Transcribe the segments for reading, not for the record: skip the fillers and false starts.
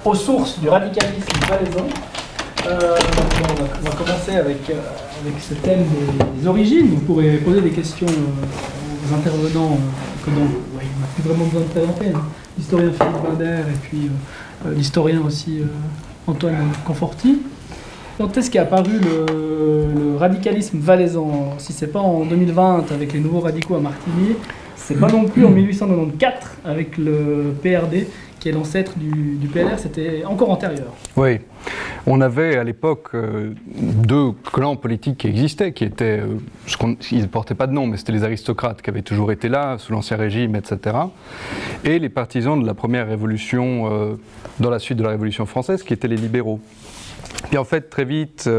Aux sources du radicalisme valaisan. On va commencer avec ce thème des origines. Vous pourrez poser des questions aux intervenants que on n'a plus vraiment besoin de présenter. L'historien Philippe Binder et puis l'historien aussi Antoine Conforti. Quand est-ce qu'est apparu le radicalisme valaisan? Si c'est pas en 2020 avec les nouveaux radicaux à Martigny, c'est pas non plus en 1894 avec le PRD qui est l'ancêtre du PLR, c'était encore antérieur. Oui, on avait à l'époque deux clans politiques qui existaient, qui étaient, ils ne portaient pas de nom, mais c'était les aristocrates qui avaient toujours été là, sous l'Ancien Régime, etc. Et les partisans de la première révolution, dans la suite de la Révolution française, qui étaient les libéraux. Puis en fait, très vite,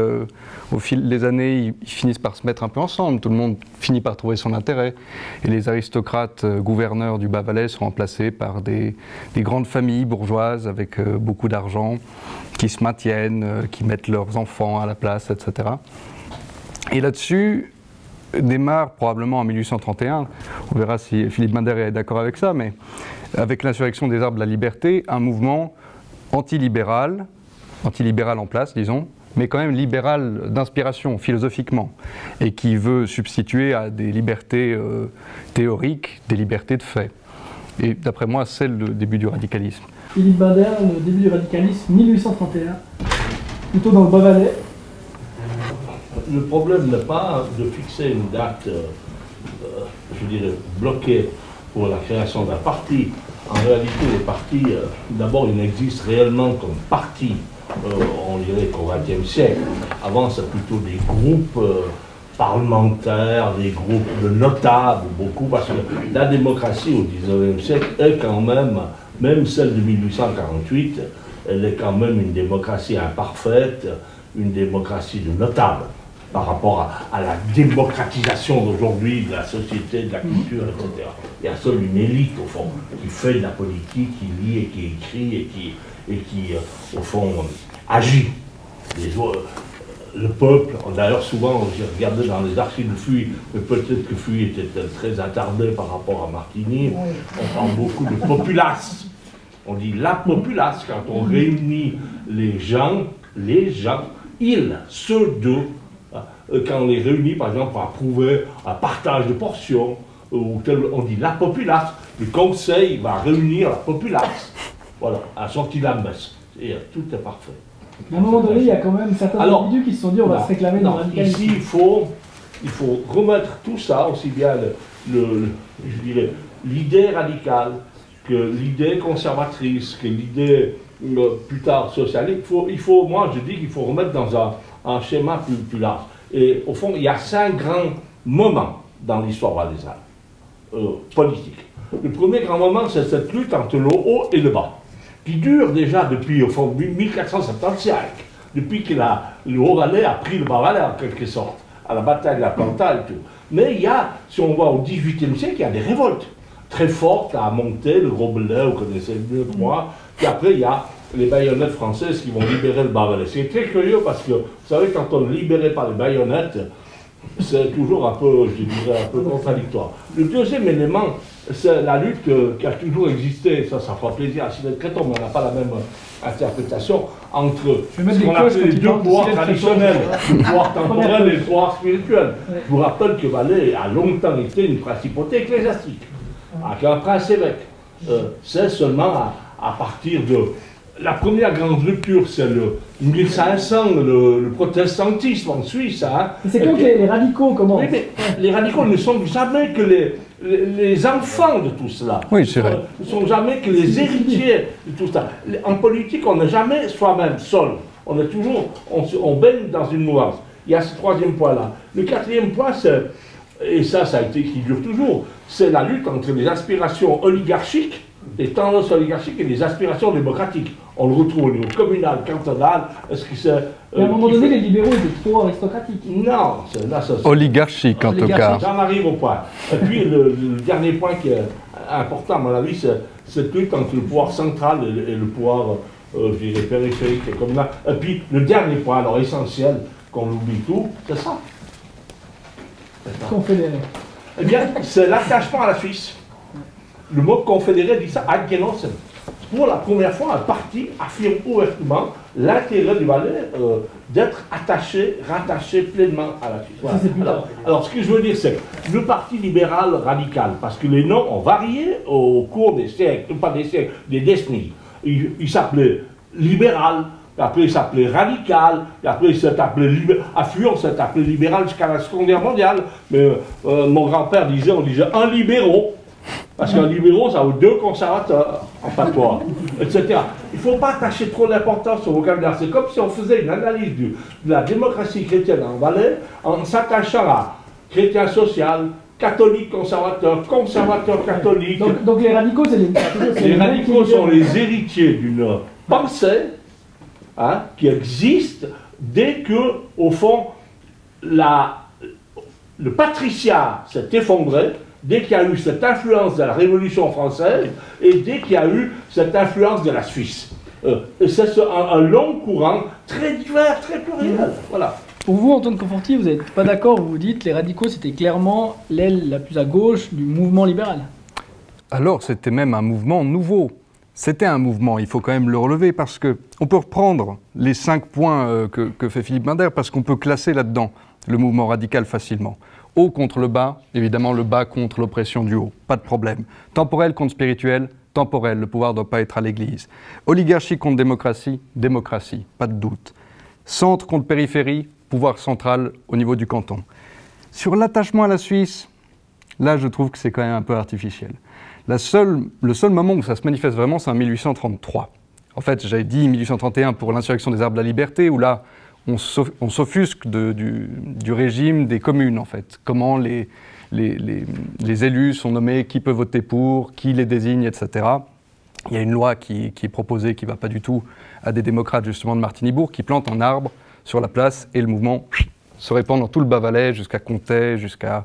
au fil des années, ils finissent par se mettre un peu ensemble. Tout le monde finit par trouver son intérêt. Et les aristocrates gouverneurs du Bas-Valais sont remplacés par des grandes familles bourgeoises avec beaucoup d'argent, qui se maintiennent, qui mettent leurs enfants à la place, etc. Et là-dessus, démarre probablement en 1831, on verra si Philippe Binder est d'accord avec ça, mais avec l'insurrection des Arbres de la Liberté, un mouvement antilibéral en place, disons, mais quand même libéral d'inspiration, philosophiquement, et qui veut substituer à des libertés théoriques, des libertés de fait. Et d'après moi, c'est le début du radicalisme. Philippe Binder, le début du radicalisme, 1831, plutôt dans le Bas-Valais. Le problème n'est pas de fixer une date, je dirais, bloquée pour la création d'un parti. En réalité, les partis, d'abord, ils n'existent réellement comme partis. On dirait qu'au XXe siècle. Avant, c'est plutôt des groupes parlementaires, des groupes de notables, beaucoup, parce que la démocratie au XIXe siècle est quand même celle de 1848, elle est quand même une démocratie imparfaite, une démocratie de notables, par rapport à la démocratisation d'aujourd'hui de la société, de la culture, etc. Il y a seule une élite, au fond, qui fait de la politique, qui lit et qui écrit et qui au fond, agit. Le peuple, d'ailleurs souvent, j'ai regardé dans les archives de Fuy, mais peut-être que Fuy était très attardé par rapport à Martigny, on parle beaucoup de populace. On dit la populace, quand on réunit les gens, ils, ceux d'eux, quand on les réunit, par exemple, pour approuver un partage de portions, on dit la populace, le conseil va réunir la populace. Voilà, à la sortie de la messe. Et tout est parfait. À un moment donné, il y a quand même certains individus qui se sont dit on va se réclamer dans la radicalisme. Ici, il faut remettre tout ça, aussi bien je dirais, l'idée radicale, que l'idée conservatrice, que l'idée plus tard socialiste. Moi, je dis qu'il faut remettre dans un schéma plus large. Et au fond, il y a 5 grands moments dans l'histoire valaisanne, politique. Le premier grand moment, c'est cette lutte entre le haut et le bas, qui dure déjà depuis, au fond, 1475, depuis que le Haut-Valais a pris le Bas-Valais, en quelque sorte, à la bataille de la Planta et tout. Mais il y a, si on voit au XVIIIe siècle, il y a des révoltes très fortes à monter, le Gros-Belay, vous connaissez mieux que moi, puis après, il y a les baïonnettes françaises qui vont libérer le Bas-Valais. C'est très curieux parce que, vous savez, quand on est libéré par les baïonnettes, c'est toujours un peu, je dirais, un peu contradictoire. Le deuxième élément, c'est la lutte qui a toujours existé, ça fera plaisir à Sylvette Créton, mais on n'a pas la même interprétation, entre ce qu'on appelle les deux pouvoirs traditionnels, le pouvoir temporel et le pouvoir spirituel. Je vous rappelle que Valais a longtemps été une principauté ecclésiastique, avec un prince-évêque. C'est seulement à partir de... La première grande rupture, c'est le 1500, le protestantisme en Suisse. Hein. C'est quand les radicaux commencent. Oui, mais les radicaux ne sont jamais que les enfants de tout cela. Oui, c'est vrai. Ils ne sont jamais que les héritiers de tout cela. En politique, on n'est jamais soi-même seul. On est toujours, on baigne dans une mouvance. Il y a ce troisième point-là. Le quatrième point, c'est, et ça a été qui dure toujours, c'est la lutte entre les aspirations oligarchiques, les tendances oligarchiques et les aspirations démocratiques. On le retrouve au niveau communal, cantonal. Est-ce que c'est... à un moment donné, les libéraux étaient trop aristocratiques. Non, là, ça... Oligarchique, en tout cas. J'en arrive au point. Et puis, le dernier point qui est important, à mon avis, c'est cette lutte entre le pouvoir central et le pouvoir, je dirais, périphérique et communal. Et puis, le dernier point, alors essentiel, qu'on oublie tout, c'est ça. Confédéré. Eh bien, c'est l'attachement à la Suisse. Le mot confédéré dit ça, Eidgenossen. pour la première fois, un parti affirme ouvertement l'intérêt du Valais d'être attaché, rattaché pleinement à la Suisse. Voilà. Alors, ce que je veux dire, c'est le Parti libéral radical, parce que les noms ont varié au cours des siècles, pas des siècles, des décennies. Il s'appelait libéral, après il s'appelait radical, après il s'est appelé à Fur, s'est appelé libéral jusqu'à la Seconde Guerre mondiale. Mais mon grand-père disait, on disait un libéraux. Parce qu'un libéraux, ça vaut deux conservateurs en patois, etc. Il ne faut pas attacher trop d'importance au vocabulaire. C'est comme si on faisait une analyse de la démocratie chrétienne en Valais en s'attachant à chrétien social, catholique conservateur, conservateur catholique. Donc les radicaux, c'est les radicaux sont les héritiers d'une pensée qui existe dès que, au fond, le patriciat s'est effondré, dès qu'il y a eu cette influence de la Révolution française et dès qu'il y a eu cette influence de la Suisse. C'est un long courant très divers, très pluriel. Voilà. Pour vous, Antoine Conforti, vous n'êtes pas d'accord, vous dites que les radicaux, c'était clairement l'aile la plus à gauche du mouvement libéral. Alors, c'était même un mouvement nouveau. C'était un mouvement, il faut quand même le relever, parce qu'on peut reprendre les 5 points que fait Philippe Binder, parce qu'on peut classer là-dedans le mouvement radical facilement. Haut contre le bas, évidemment le bas contre l'oppression du haut, pas de problème. Temporel contre spirituel, temporel, le pouvoir ne doit pas être à l'Église. Oligarchie contre démocratie, démocratie, pas de doute. Centre contre périphérie, pouvoir central au niveau du canton. Sur l'attachement à la Suisse, là je trouve que c'est quand même un peu artificiel. Le seul moment où ça se manifeste vraiment, c'est en 1833. En fait, j'avais dit 1831 pour l'insurrection des Arbres de la Liberté, où là, on s'offusque du régime des communes, en fait. Comment les élus sont nommés, qui peut voter pour, qui les désigne, etc. Il y a une loi qui est proposée, qui ne va pas du tout à des démocrates, justement, de Martinibourg, qui plantent un arbre sur la place, et le mouvement se répand dans tout le Bas-Valais, jusqu'à Comté, jusqu'à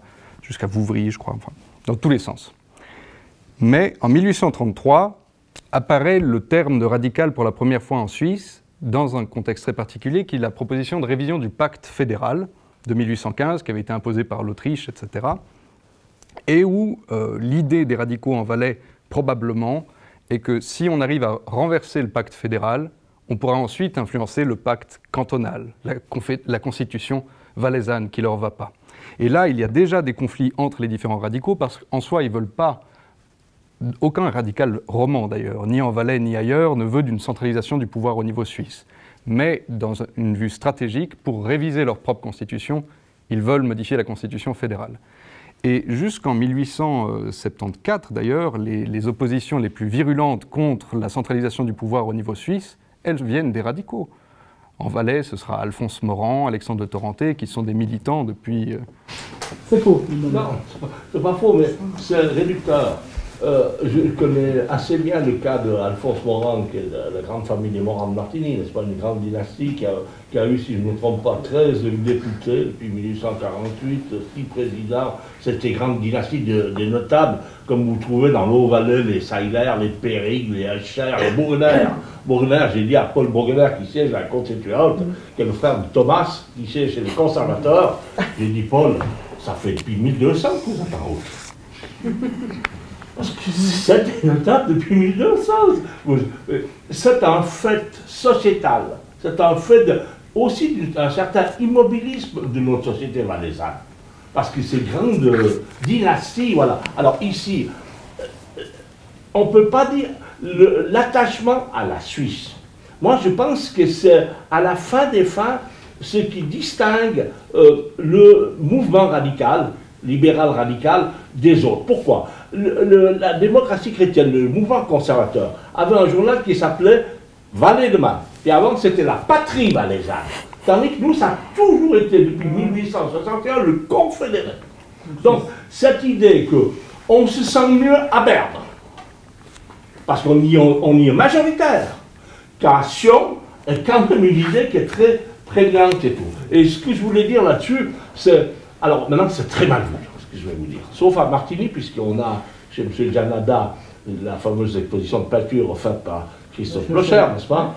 Vouvry, je crois, enfin, dans tous les sens. Mais en 1833, apparaît le terme de radical pour la première fois en Suisse, dans un contexte très particulier, qui est la proposition de révision du pacte fédéral de 1815, qui avait été imposé par l'Autriche, etc., et où l'idée des radicaux en Valais, probablement, est que si on arrive à renverser le pacte fédéral, on pourra ensuite influencer le pacte cantonal, la constitution valaisanne qui ne leur va pas. Et là, il y a déjà des conflits entre les différents radicaux, parce qu'en soi, ils ne veulent pas. Aucun radical roman d'ailleurs, ni en Valais ni ailleurs, ne veut d'une centralisation du pouvoir au niveau suisse. Mais dans une vue stratégique, pour réviser leur propre constitution, ils veulent modifier la constitution fédérale. Et jusqu'en 1874 d'ailleurs, les oppositions les plus virulentes contre la centralisation du pouvoir au niveau suisse, elles viennent des radicaux. En Valais, ce sera Alphonse Morand, Alexandre de Torenté, qui sont des militants depuis... C'est faux. Non, c'est pas faux, mais c'est réducteur. Je connais assez bien le cas d'Alphonse Morand, qui est la grande famille des Morand de Martigny, n'est-ce pas, une grande dynastie qui a eu, si je ne me trompe pas, 13 députés depuis 1848, 6 présidents. C'était une grande dynastie des notables, comme vous trouvez dans l'Haut-Valais, les Seiler, les Périg, les Hecher, les Bourgner. Bourgner, j'ai dit à Paul Bourgner, qui siège à la Constituante, qui est le frère de Thomas, qui siège chez les conservateurs. J'ai dit, Paul, ça fait depuis 1200 que vous êtes en route. Parce que c'était notable depuis 1200. C'est un fait sociétal. C'est un fait aussi d'un certain immobilisme de notre société valaisanne. Parce que ces grandes dynasties, voilà. Alors ici, on ne peut pas dire l'attachement à la Suisse. Moi, je pense que c'est à la fin des fins ce qui distingue le mouvement radical, libéral radical, des autres. Pourquoi ? La démocratie chrétienne, le mouvement conservateur, avait un journal qui s'appelait Valais de Man. Et avant, c'était la patrie valaisanne. Tandis que nous, ça a toujours été, depuis 1861, le confédéré. Donc, cette idée qu'on se sent mieux à Berne, parce qu'on y est majoritaire, qu'à Sion, est quand même une idée qui est très prégnante et tout. Et ce que je voulais dire là-dessus, c'est... Alors, maintenant, c'est très mal vu, ce que je vais vous dire. Sauf à Martigny, puisqu'on a, chez M. Janada, la fameuse exposition de peinture faite par Christophe Blocher, n'est-ce pas?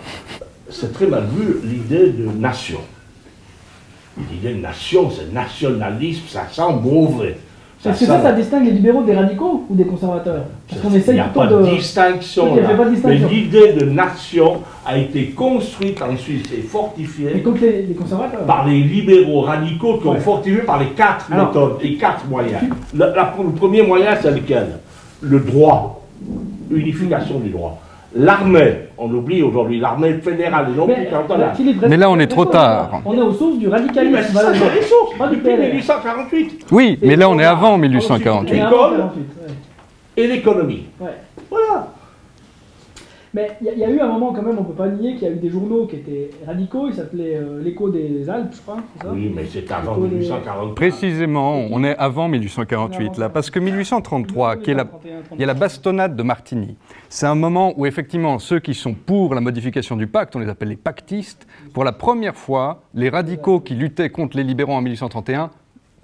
C'est très mal vu, l'idée de nation. L'idée de nation, c'est nationalisme, ça sent mauvais. Est-ce que ça distingue les libéraux des radicaux ou des conservateurs? Parce qu'on essaye plutôt de... Il n'y a pas de distinction là. Mais l'idée de nation a été construite en Suisse et fortifiée. Et contre les conservateurs? Par les libéraux radicaux qui ont fortifié par les 4 méthodes, les 4 moyens. Le premier moyen, c'est lequel? Le droit. Unification du droit. L'armée, on oublie aujourd'hui, l'armée fédérale et non plus cantonale. Mais là, on est trop tard. On est aux sources du radicalisme. Mais ça, c'est les sources, pas depuis 1848. Oui, mais là, on est avant 1848. L'école et l'économie. Ouais. Voilà. Mais il y a eu un moment quand même, on ne peut pas nier qu'il y a eu des journaux qui étaient radicaux, ils s'appelaient l'Écho des Alpes, je crois, c'est ça? Oui, mais c'est avant 1848. Précisément, on est avant 1848, là, parce que 1833, il y a la bastonnade de Martigny. C'est un moment où, effectivement, ceux qui sont pour la modification du pacte, on les appelle les pactistes, pour la première fois, les radicaux qui luttaient contre les libéraux en 1831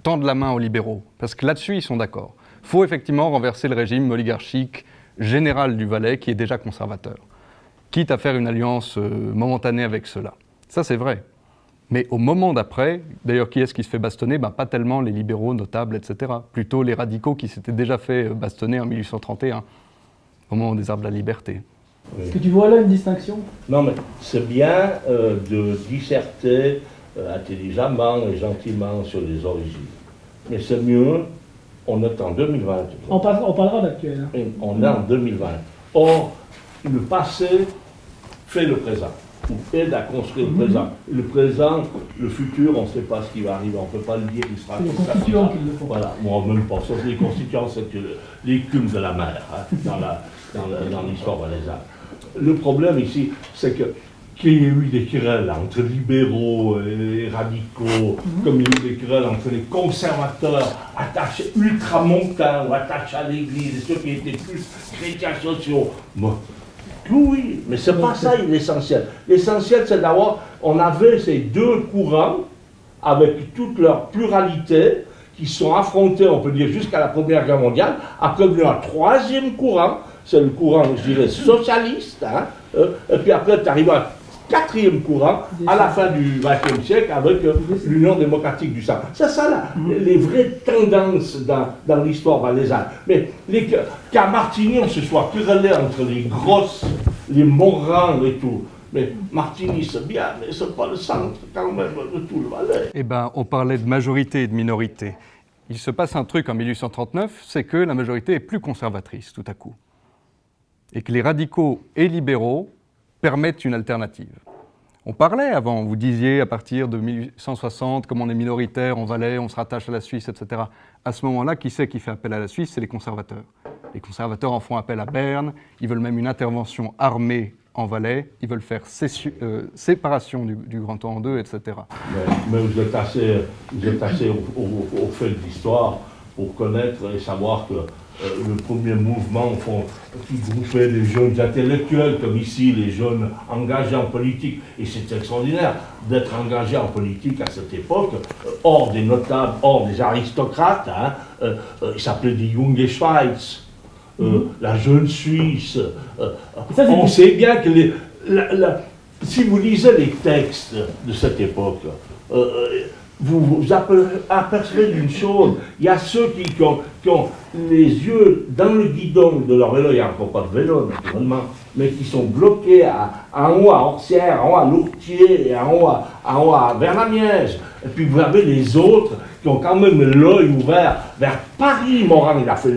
tendent la main aux libéraux, parce que là-dessus, ils sont d'accord. Il faut effectivement renverser le régime oligarchique général du Valais, qui est déjà conservateur, quitte à faire une alliance momentanée avec ceux-là. Ça, c'est vrai. Mais au moment d'après, d'ailleurs, qui est-ce qui se fait bastonner? Pas tellement les libéraux notables, etc. Plutôt les radicaux qui s'étaient déjà fait bastonner en 1831, au moment des Arbres de la Liberté. Est-ce que tu vois là une distinction? Non, mais c'est bien de disserter intelligemment et gentiment sur les origines. Mais c'est mieux, on est en 2020. On parlera d'actuel. Hein. On est en 2020. Or, le passé fait le présent, ou aide à construire le présent. Le présent, le futur, on ne sait pas ce qui va arriver, on ne peut pas le dire, il sera... C'est les constituants qui le font. Voilà, moi même pas. Ça, les constituants, c'est l'écume de la mer, hein, dans l'histoire valaisanne. Le problème ici, c'est qu'il y a eu des querelles entre libéraux et radicaux, comme il y a eu des querelles entre les conservateurs attachés, ultramontains ou attachés à l'Église, et ceux qui étaient plus chrétiens sociaux. Bon. Oui, mais c'est pas ça l'essentiel. L'essentiel, c'est d'avoir, on avait ces deux courants, avec toute leur pluralité, qui sont affrontés, on peut dire, jusqu'à la Première Guerre mondiale. Après, venu un troisième courant, c'est le courant, je dirais, socialiste, hein, et puis après, tu arrives à un quatrième courant, à la fin du XXe siècle, avec l'Union démocratique du sang. C'est ça, là, les vraies tendances dans l'histoire valaisanne. Mais qu'à Martigny, on se soit querellé entre les grosses, les Morans et tout. Mais Martigny, c'est bien, mais c'est pas le centre, quand même, de tout le Valais. Eh bien, on parlait de majorité et de minorité. Il se passe un truc en 1839, c'est que la majorité est plus conservatrice, tout à coup. Et que les radicaux et libéraux permettent une alternative. On parlait avant, vous disiez à partir de 1860, comme on est minoritaire en Valais, on se rattache à la Suisse, etc. À ce moment-là, qui c'est qui fait appel à la Suisse? C'est les conservateurs. Les conservateurs en font appel à Berne, ils veulent même une intervention armée en Valais, ils veulent faire séparation du Grand Ouest en deux, etc. Mais vous êtes assez au fait de l'histoire pour connaître et savoir que le premier mouvement qui groupait les jeunes intellectuels, comme ici, les jeunes engagés en politique, et c'est extraordinaire d'être engagé en politique à cette époque, hors des notables, hors des aristocrates, hein, il s'appelait die Junge Schweiz, la jeune Suisse. On sait bien que si vous lisez les textes de cette époque, vous apercevez d'une chose, il y a ceux qui ont les yeux dans le guidon de leur vélo, il n'y a encore pas de vélo naturellement, mais qui sont bloqués en haut à Orsières, en haut à Lourtier, et en haut à Vers-la-Miège. Et puis vous avez les autres qui ont quand même l'œil ouvert vers Paris. Morand, il a fait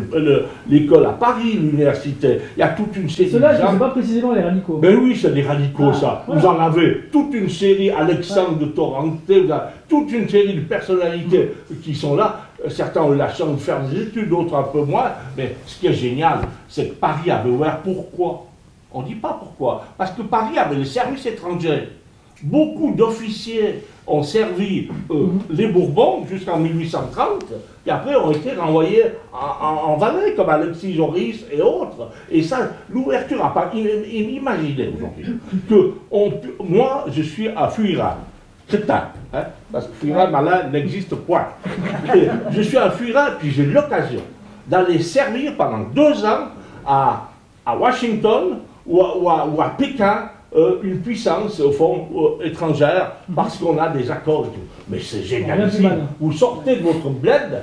l'école à Paris, l'université. Il y a toute une série de gens. Ceux-là, ce ne sont pas précisément les radicaux. Ben oui, c'est des radicaux, ça. Voilà. Vous en avez toute une série, Alexandre de Torrente, toute une série de personnalités qui sont là. Certains ont eu la chance de faire des études, d'autres un peu moins. Mais ce qui est génial, c'est que Paris avait ouvert. Pourquoi? On ne dit pas pourquoi. Parce que Paris avait les services étrangers. Beaucoup d'officiers ont servi les Bourbons jusqu'en 1830, et après ont été renvoyés en Valais, comme Alexis Joris et autres. Et ça, l'ouverture à Paris, imaginez aujourd'hui que moi, je suis à Fuira, crétin, hein, parce que Fuira, malin, n'existe point. Et je suis à Fuira, puis j'ai l'occasion d'aller servir pendant 2 ans à Washington ou à Pékin, une puissance, au fond, étrangère, parce qu'on a des accords et tout. Mais c'est génial ici. Vous sortez de votre bled,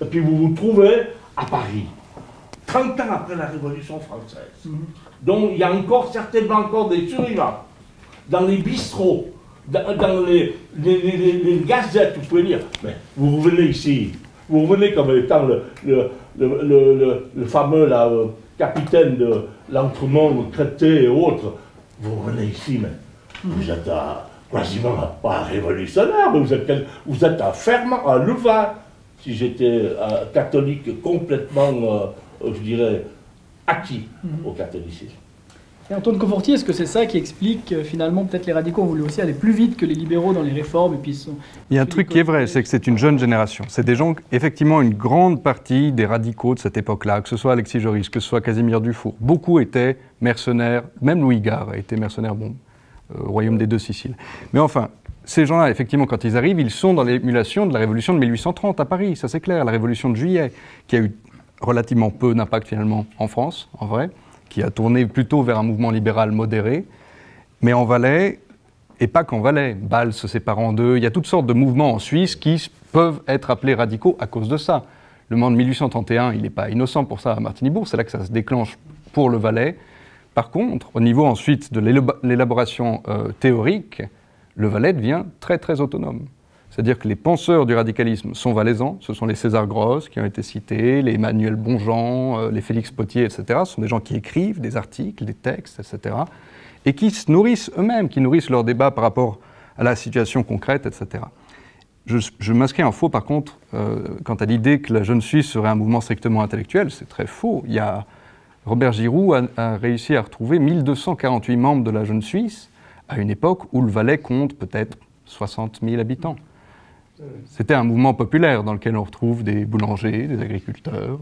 Et puis vous vous trouvez à Paris, 30 ans après la Révolution française. Donc il y a encore certainement encore des survivants dans les bistrots, dans les gazettes, vous pouvez lire. Mais vous revenez ici, vous revenez comme étant le fameux là, capitaine de l'Entremonde, Crété et autres. Vous revenez ici, mais vous êtes quasiment pas un révolutionnaire, mais vous êtes un fervent, un levain. Si j'étais catholique complètement, je dirais, acquis au catholicisme. Et Antoine Confortier, est-ce que c'est ça qui explique finalement peut-être les radicaux ont voulu aussi aller plus vite que les libéraux dans les réformes et puis Il y a un truc qui est vrai, c'est que c'est une jeune génération. C'est des gens, effectivement, une grande partie des radicaux de cette époque-là, que ce soit Alexis Joris, que ce soit Casimir Dufour, beaucoup étaient mercenaires, même Louis Gare a été mercenaire, au royaume des Deux Siciles. Mais enfin, ces gens-là, effectivement, quand ils arrivent, ils sont dans l'émulation de la révolution de 1830 à Paris, ça c'est clair, la révolution de juillet, qui a eu relativement peu d'impact finalement en France, en vrai, qui a tourné plutôt vers un mouvement libéral modéré, mais en Valais, et pas qu'en Valais, Bâle se sépare en deux, il y a toutes sortes de mouvements en Suisse qui peuvent être appelés radicaux à cause de ça. Le mouvement de 1831, il n'est pas innocent pour ça à Martigny-Bourg, c'est là que ça se déclenche pour le Valais. Par contre, au niveau ensuite de l'élaboration théorique, le Valais devient très très autonome. C'est-à-dire que les penseurs du radicalisme sont valaisans, ce sont les César Gross qui ont été cités, les Emmanuel Bonjean, les Félix Potier, etc. Ce sont des gens qui écrivent des articles, des textes, etc. et qui se nourrissent eux-mêmes, qui nourrissent leurs débats par rapport à la situation concrète, etc. Je m'inscris en faux, par contre, quant à l'idée que la Jeune Suisse serait un mouvement strictement intellectuel, c'est très faux. Il y a Robert Giroux a réussi à retrouver 1248 membres de la Jeune Suisse à une époque où le Valais compte peut-être 60 000 habitants. C'était un mouvement populaire dans lequel on retrouve des boulangers, des agriculteurs,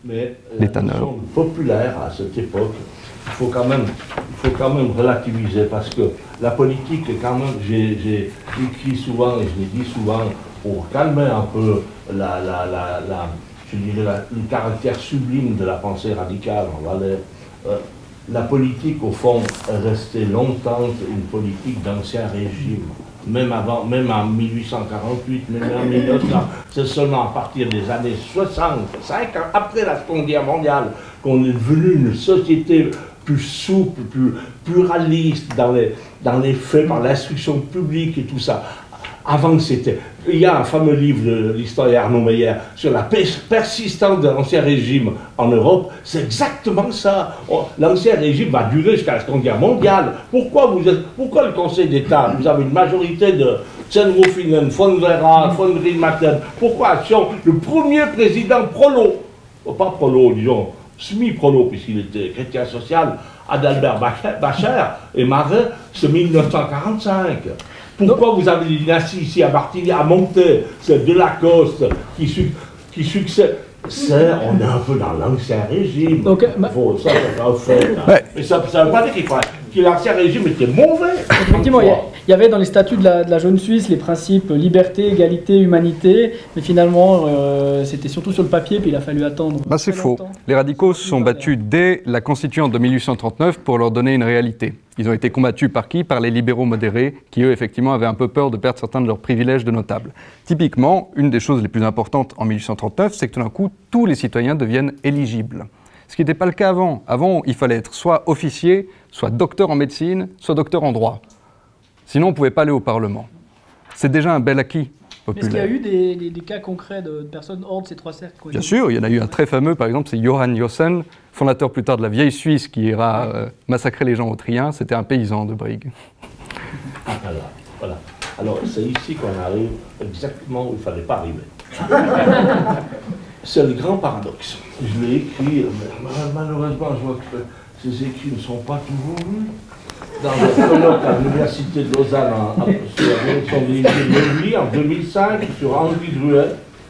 Mais des la tanneurs. notion de populaire à cette époque, il faut quand même relativiser parce que la politique, quand même, j'ai écrit souvent et je l'ai dit souvent pour calmer un peu je dirais le caractère sublime de la pensée radicale en Valais. La politique, au fond, est restée longtemps une politique d'ancien régime. Même en 1848, même en 1900, c'est seulement à partir des années 60, 5 ans après la Seconde Guerre mondiale, qu'on est devenu une société plus souple, plus pluraliste dans les faits, par l'instruction publique et tout ça. Avant, c'était... Il y a un fameux livre de l'historien Arnaud Meyer sur la persistance de l'Ancien Régime en Europe. C'est exactement ça. L'Ancien Régime va durer jusqu'à la Seconde Guerre mondiale. Pourquoi le Conseil d'État, vous avez une majorité de Zennrofingen, von Vera, von Riedmatten, pourquoi le premier président Prolo, pas Prolo, disons, semi-Prolo, puisqu'il était chrétien social, Adalbert Bacher et Marais, c'est 1945. Pourquoi vous avez des dynasties ici à Martigny, à Monté, c'est Delacoste qui succède. On est un peu dans l'ancien régime. Donc, ça c'est un fait. Ouais. Mais ça ne veut pas dire que l'ancien régime était mauvais. Effectivement, il y avait dans les statuts de la Jeune Suisse les principes liberté, égalité, humanité, mais finalement c'était surtout sur le papier, puis il a fallu attendre. C'est faux. Les radicaux se sont battus dès la Constituante de 1839 pour leur donner une réalité. Ils ont été combattus par qui? Par les libéraux modérés, qui eux, effectivement, avaient un peu peur de perdre certains de leurs privilèges de notables. Typiquement, une des choses les plus importantes en 1839, c'est que tout d'un coup, tous les citoyens deviennent éligibles. Ce qui n'était pas le cas avant. Avant, il fallait être soit officier, soit docteur en médecine, soit docteur en droit. Sinon, on ne pouvait pas aller au Parlement. C'est déjà un bel acquis populaire. Est-ce qu'il y a eu des cas concrets de personnes hors de ces trois cercles? Bien sûr, il y en a eu un très fameux, par exemple, c'est Johann Jossen, fondateur plus tard de la vieille Suisse qui ira massacrer les gens au Trien. C'était un paysan de Brigue. Voilà. Alors, c'est ici qu'on arrive exactement où il ne fallait pas arriver. C'est le grand paradoxe. Je l'ai écrit, mais malheureusement, je vois que ces écrits ne sont pas toujours lus. Dans le colloque à l'Université de Lausanne, sur la direction de l'Église en 2005, sur Henri Drouet.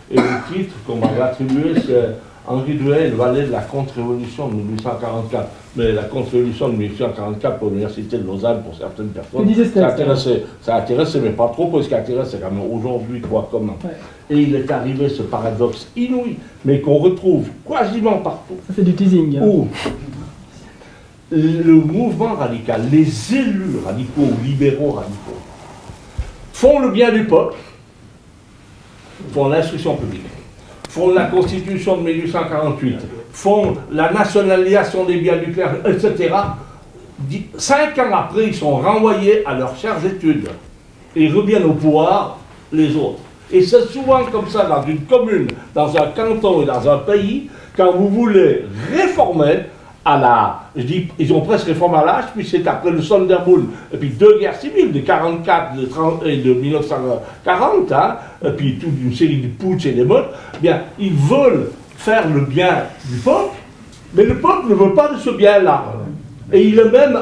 Et le titre qu'on m'avait attribué, c'est Henri Drouet, le valet de la contre-révolution de 1844. Mais la contre-révolution de 1844 pour l'Université de Lausanne, pour certaines personnes, ça a intéressé, mais pas trop, parce qu'il intéresse, c'est quand même aujourd'hui quoi comment. Ouais. Et il est arrivé ce paradoxe inouï, mais qu'on retrouve quasiment partout. Ça fait du teasing. Hein. Où le mouvement radical, les élus radicaux, libéraux radicaux, font le bien du peuple, font l'instruction publique, font la Constitution de 1848, font la nationalisation des biens nucléaires, etc. 5 ans après, ils sont renvoyés à leurs chères études. Et ils reviennent au pouvoir, les autres. Et c'est souvent comme ça dans une commune, dans un canton et dans un pays, quand vous voulez réformer je dis, ils ont presque réformé à l'âge, puis c'est après le Sonderbund, et puis 2 guerres civiles, de 44 de 30, et de 1940, hein, et puis toute une série de putsch et d'émeutes, bien, ils veulent faire le bien du peuple, mais le peuple ne veut pas de ce bien-là. Et il est même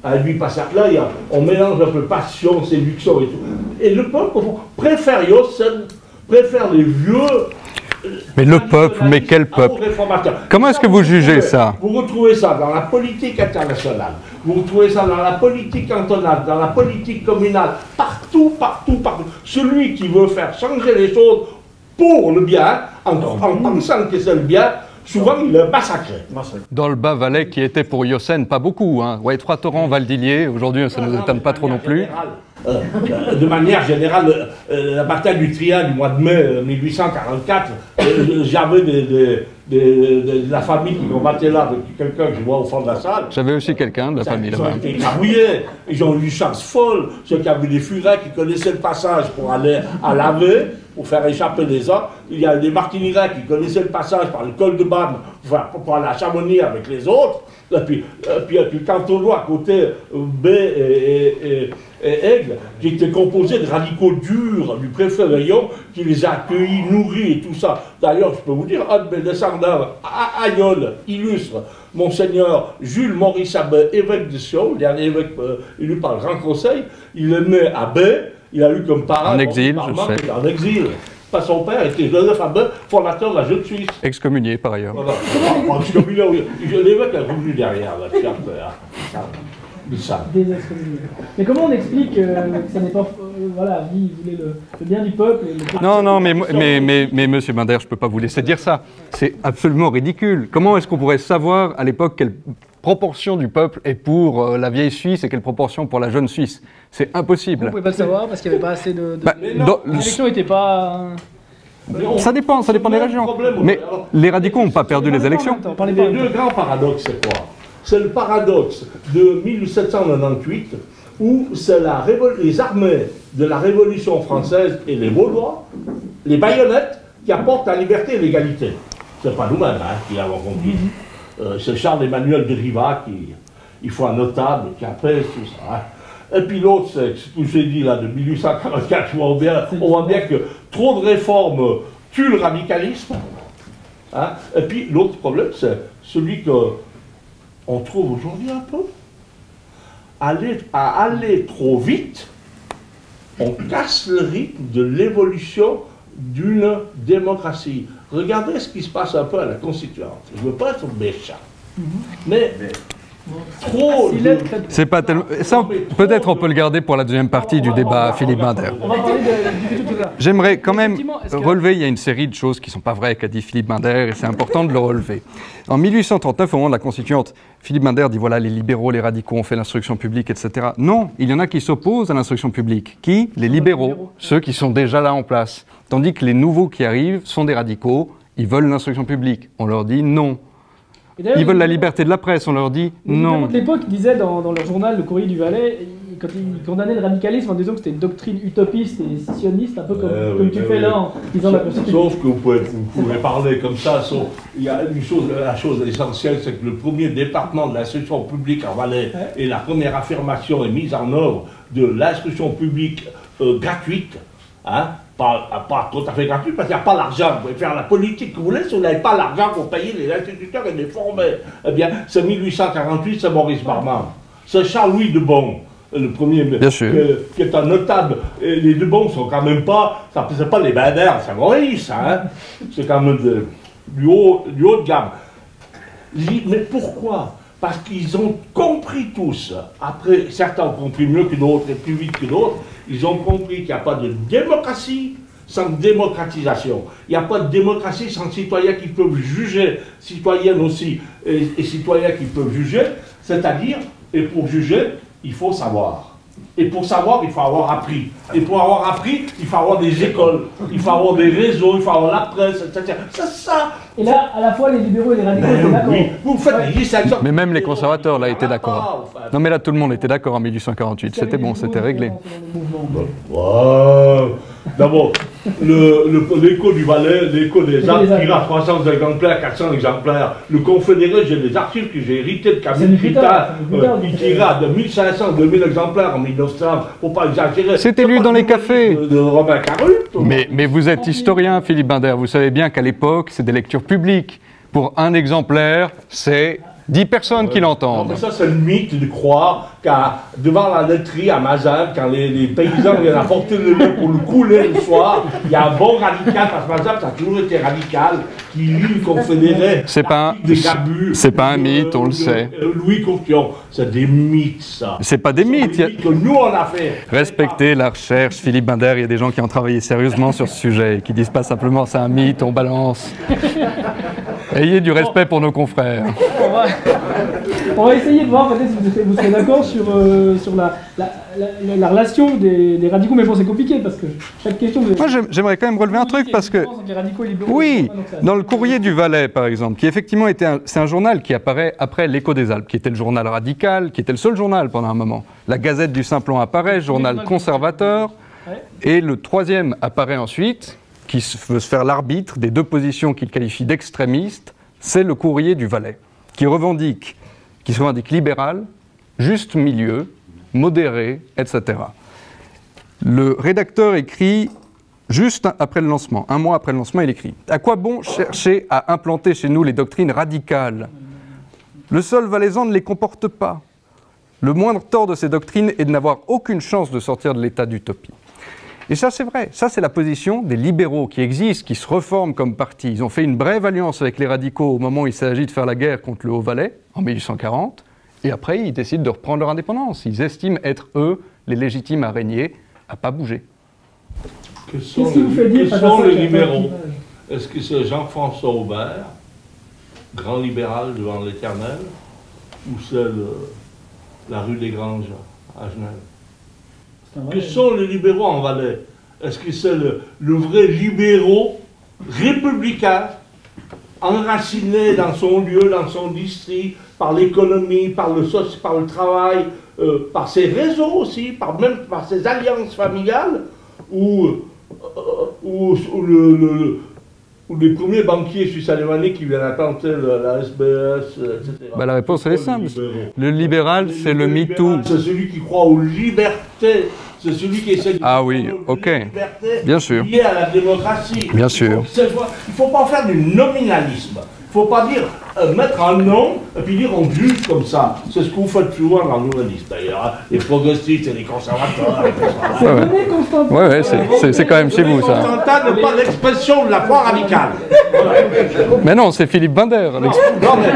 induit par ça. Là, on mélange un peu passion, séduction et tout. Et le peuple préfère les vieux. Mais le peuple, mais quel peuple? Comment est-ce que vous jugez ça? Vous retrouvez ça dans la politique internationale, vous retrouvez ça dans la politique cantonale, dans la politique communale, partout. Celui qui veut faire changer les choses pour le bien, en pensant que c'est le bien, souvent il est massacré. Dans le Bas-Valais, qui était pour Yossen, pas beaucoup. Hein. Ouais, Trois-Torrents, Valdilier, aujourd'hui ça ne nous étonne pas trop non plus. De manière générale, la bataille du Trian du mois de mai 1844, j'avais de la famille qui combattait là, avec quelqu'un que je vois au fond de la salle. J'avais aussi quelqu'un de la famille là-bas. Ils ont été écrabouillés, ils ont eu une chance folle, ceux qui avaient des furets, qui connaissaient le passage pour aller à laver, pour faire échapper les hommes. Il y a des Martiniquais qui connaissaient le passage par le col de Banne pour aller à Chamonix avec les autres. Et puis quand on voit à côté B et Aigle, qui était composé de radicaux durs du préfet Rayon, qui les a accueillis, nourris et tout ça. D'ailleurs, je peux vous dire, un de mes descendants, à Agnol, illustre, Monseigneur Jules Maurice Abbé, évêque de Sion, le dernier évêque élu par le Grand Conseil, il est né à Baie, il a eu comme parent en exil, je sais. En exil. Pas son père était Joseph Abbé, fondateur de la Jeune Suisse. Excommunié par ailleurs. Voilà. L'évêque est revenu derrière, la Mais comment on explique que ça n'est pas... voilà, il voulait le bien du peuple et le... Non, mais monsieur Binder, je ne peux pas vous laisser dire ça. C'est absolument ridicule. Comment est-ce qu'on pourrait savoir à l'époque quelle proportion du peuple est pour la vieille Suisse et quelle proportion pour la jeune Suisse? C'est impossible. Vous ne pouvez pas le savoir parce qu'il n'y avait pas assez de... L'élection n'était pas... Ça dépend des régions. Mais les radicaux n'ont pas perdu les élections. Les deux grands paradoxes, c'est quoi? C'est le paradoxe de 1798, où c'est les armées de la Révolution française et les Vaudois, les baïonnettes, qui apportent la liberté et l'égalité. Ce n'est pas nous-mêmes qui l'avons compris. C'est Charles-Emmanuel de Riva il faut un notable qui apaise tout ça. Et puis l'autre, c'est ce que j'ai dit là, de 1844, on voit bien que trop de réformes tuent le radicalisme. Hein. Et puis l'autre problème, c'est celui qu'on trouve aujourd'hui un peu. À aller trop vite, on casse le rythme de l'évolution d'une démocratie. Regardez ce qui se passe un peu à la Constituante. Je ne veux pas être méchant, mais trop... C'est pas tellement... Ça, peut-être on peut le garder pour la deuxième partie du débat, Philippe Binder. J'aimerais quand même relever, il y a une série de choses qui ne sont pas vraies qu'a dit Philippe Binder, et c'est important de le relever. En 1839, au moment de la Constituante, Philippe Binder dit, voilà, les libéraux, les radicaux ont fait l'instruction publique, etc. Non, il y en a qui s'opposent à l'instruction publique. Qui? Les libéraux, ceux qui sont déjà là en place. Tandis que les nouveaux qui arrivent sont des radicaux, ils veulent l'instruction publique. On leur dit non. Ils veulent la liberté de la presse, on leur dit non. De l'époque, ils disaient dans leur journal, le Courrier du Valais, quand ils condamnaient le radicalisme en disant que c'était une doctrine utopiste et scissionniste, un peu comme tu fais là en disant la Constitution. Sauf que vous pouvez parler comme ça, il y a une chose, la chose essentielle, c'est que le premier département de l'instruction publique en Valais et la première affirmation et mise en œuvre de l'instruction publique gratuite, hein, pas tout à fait gratuit, parce qu'il n'y a pas l'argent. Vous pouvez faire la politique que vous voulez, si vous n'avez pas l'argent pour payer les instituteurs et les former. Eh bien, c'est 1848, c'est Maurice Barman. C'est Charles-Louis de Bon, le premier, qui est un notable. Et les de Bon sont quand même pas, ça ne pas les Binder, c'est Maurice, hein. C'est quand même du haut de gamme. Mais pourquoi? Parce qu'ils ont compris tous, après, certains ont compris mieux que d'autres et plus vite que d'autres, ils ont compris qu'il n'y a pas de démocratie sans démocratisation. Il n'y a pas de démocratie sans citoyens qui peuvent juger, citoyennes aussi, et citoyens qui peuvent juger, c'est-à-dire, et pour juger, il faut savoir. Et pour savoir, il faut avoir appris. Et pour avoir appris, il faut avoir des écoles, il faut avoir des réseaux, il faut avoir la presse, etc. C'est ça. Et là, à la fois, les libéraux et les radicaux étaient d'accord. Oui, vous faites des distinctions. Mais même les conservateurs, là, étaient d'accord. Non, mais là, tout le monde était d'accord en 1848. C'était bon, c'était réglé. Wow. D'abord, l'écho du Valais, l'écho des Alpes, tire à 300 exemplaires, 400 exemplaires. Le Confédéré, j'ai des archives que j'ai héritées de Camille Crittard, qui tirait de 1500, 2000 exemplaires en 1900. Faut pas exagérer. C'était lu dans les cafés. De Robin Caru. Mais vous êtes historien, Philippe Binder. Vous savez bien qu'à l'époque, c'est des lectures publiques. Pour un exemplaire, c'est 10 personnes qui l'entendent. Ça, c'est le mythe de croire qu'à devant la laiterie à Mazan, quand les paysans viennent apporter le lait pour le couler le soir, il y a un bon radical, parce que Mazan, ça a toujours été radical, qui lit le Confédéré. C'est pas un mythe, on le sait. Louis Courtion, c'est des mythes, ça. C'est pas des mythes. Que nous, on a fait. Respectez la recherche, Philippe Binder. Il y a des gens qui ont travaillé sérieusement sur ce sujet, qui disent pas simplement c'est un mythe, on balance. Ayez du respect pour nos confrères. On va essayer de voir peut-être si vous serez d'accord sur la relation des radicaux, mais bon, c'est compliqué parce que chaque question... Moi, j'aimerais quand même relever un truc parce que... Oui, dans le Courrier du Valais, par exemple, qui effectivement c'est un journal qui apparaît après l'Écho des Alpes, qui était le journal radical, qui était le seul journal pendant un moment. La Gazette du Simplon apparaît, journal conservateur, et le troisième apparaît ensuite, qui veut se faire l'arbitre des deux positions qu'il qualifie d'extrémistes, c'est le Courrier du Valais, qui se revendique libéral, juste milieu, modéré, etc. Le rédacteur écrit, juste après le lancement, un mois après le lancement, il écrit « À quoi bon chercher à implanter chez nous les doctrines radicales ? Le sol valaisan ne les comporte pas. Le moindre tort de ces doctrines est de n'avoir aucune chance de sortir de l'état d'utopie. » Et ça, c'est vrai. Ça, c'est la position des libéraux qui existent, qui se reforment comme parti. Ils ont fait une brève alliance avec les radicaux au moment où il s'agit de faire la guerre contre le Haut-Valais, en 1840. Et après, ils décident de reprendre leur indépendance. Ils estiment être, eux, les légitimes à régner, à ne pas bouger. Qu'est-ce qui vous fait dire que sont les libéraux? Est-ce que c'est Jean-François Aubert, grand libéral devant l'Éternel, ou c'est la rue des Granges à Genève? Que sont les libéraux en Valais? Est-ce que c'est le vrai libéraux républicain, enraciné dans son lieu, dans son district, par l'économie, par le travail, par ses réseaux aussi, même par ses alliances familiales, ou les premiers banquiers suisse-alémaniques qui viennent implanter la SBS, etc. La réponse elle est simple. Le libéral, c'est le MeToo. C'est celui qui croit aux libertés. C'est celui qui essaie de liberté bien sûr. Liée à la démocratie. Bien sûr. Il ne faut pas faire du nominalisme. Il ne faut pas dire, mettre un nom et puis dire on juge comme ça. C'est ce que vous faites souvent dans nos listes d'ailleurs. Hein. Les progressistes et les conservateurs. C'est quand même chez vous ça. Constantin n'est pas l'expression de la foi radicale. Mais non, c'est Philippe Binder. Non, mais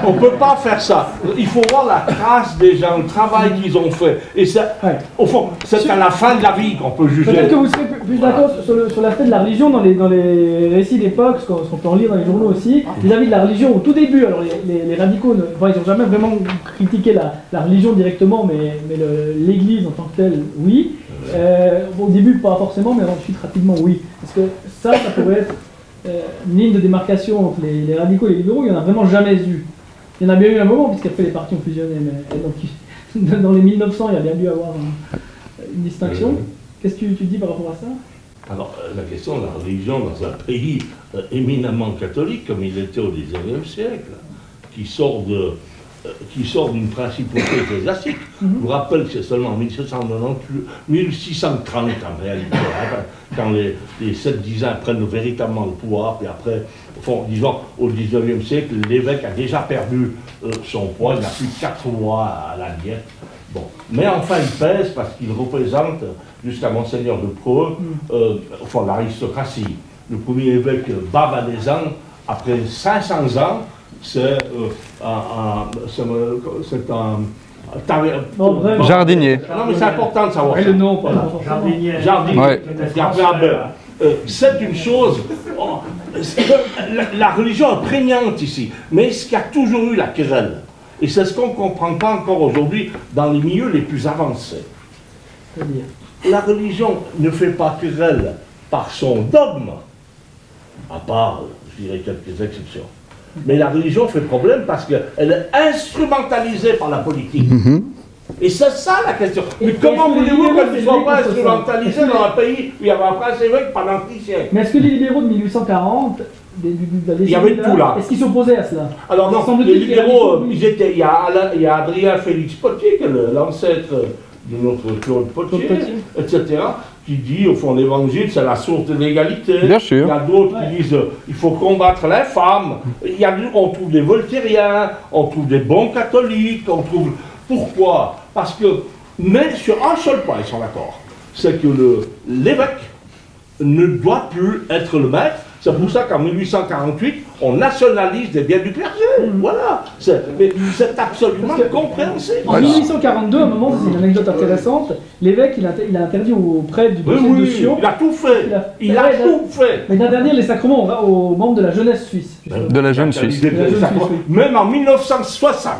on ne peut pas faire ça. Il faut voir la trace des gens, le travail qu'ils ont fait. Et ça, au fond, c'est à la fin de la vie qu'on peut juger. Peut-être que vous serez plus d'accord sur l'aspect de la religion dans les récits d'époque, ce qu'on peut en lire dans les journaux aussi, vis-à-vis de la religion au tout début. Alors les radicaux, ils n'ont jamais vraiment critiqué la religion directement, mais l'Église en tant que telle, oui. Au début, pas forcément, mais ensuite, rapidement, oui. Parce que ça pourrait être une ligne de démarcation entre les radicaux et les libéraux, il n'y en a vraiment jamais eu. Il y en a bien eu un moment, puisqu'après les partis ont fusionné, mais donc, dans les 1900, il y a bien dû avoir une distinction. Qu'est-ce que tu dis par rapport à ça? Alors, la question de la religion dans un pays éminemment catholique, comme il était au XIXe siècle, qui sort d'une principauté ecclésiastique. Je vous rappelle que c'est seulement en 1630 en réalité, quand les 7-10 ans prennent véritablement le pouvoir, puis après, disons, au XIXe siècle, l'évêque a déjà perdu son poids, il n'a plus que 4 mois à la diète. Bon. Mais enfin, il pèse parce qu'il représente, jusqu'à Monseigneur de Preux, l'aristocratie. Le premier évêque bavadésan, après 500 ans, c'est un jardinier. Non, mais c'est important de savoir. Et le nom, pas jardinier. C'est une chose. La religion est prégnante ici, mais est-ce qu'il y a toujours eu la querelle? Et c'est ce qu'on ne comprend pas encore aujourd'hui dans les milieux les plus avancés. C'est-à-dire La religion ne fait pas querelle par son dogme, à part, je dirais, quelques exceptions. Mais la religion fait problème parce qu'elle est instrumentalisée par la politique. Et c'est ça la question. Mais comment voulez-vous qu'elle ne soit pas instrumentalisée dans un pays où il y avait un prince-évêque pendant 10 siècles? Mais est-ce que les libéraux de 1840, il y avait tout là. Est-ce qu'ils s'opposaient à cela? Alors non, les libéraux, il y a Adrien Félix Potier, l'ancêtre de notre Claude Potier, etc., qui dit, au fond, l'évangile, c'est la source de l'égalité. Bien sûr. Il y a d'autres qui disent, il faut combattre les femmes. On trouve des voltairiens, on trouve des bons catholiques, on trouve... Pourquoi? Parce que, mais sur un seul point, ils sont d'accord, c'est que l'évêque ne doit plus être le maître. C'est pour ça qu'en 1848, on nationalise des biens du clergé. Voilà. C'est absolument compréhensible. En 1842, à un moment, c'est une anecdote intéressante, l'évêque il a interdit aux prêtres du diocèse de Sion. Il a tout fait. Il a tout fait. Mais d'interdire les sacrements aux membres de la jeunesse suisse. De la jeune Suisse. Même en 1960.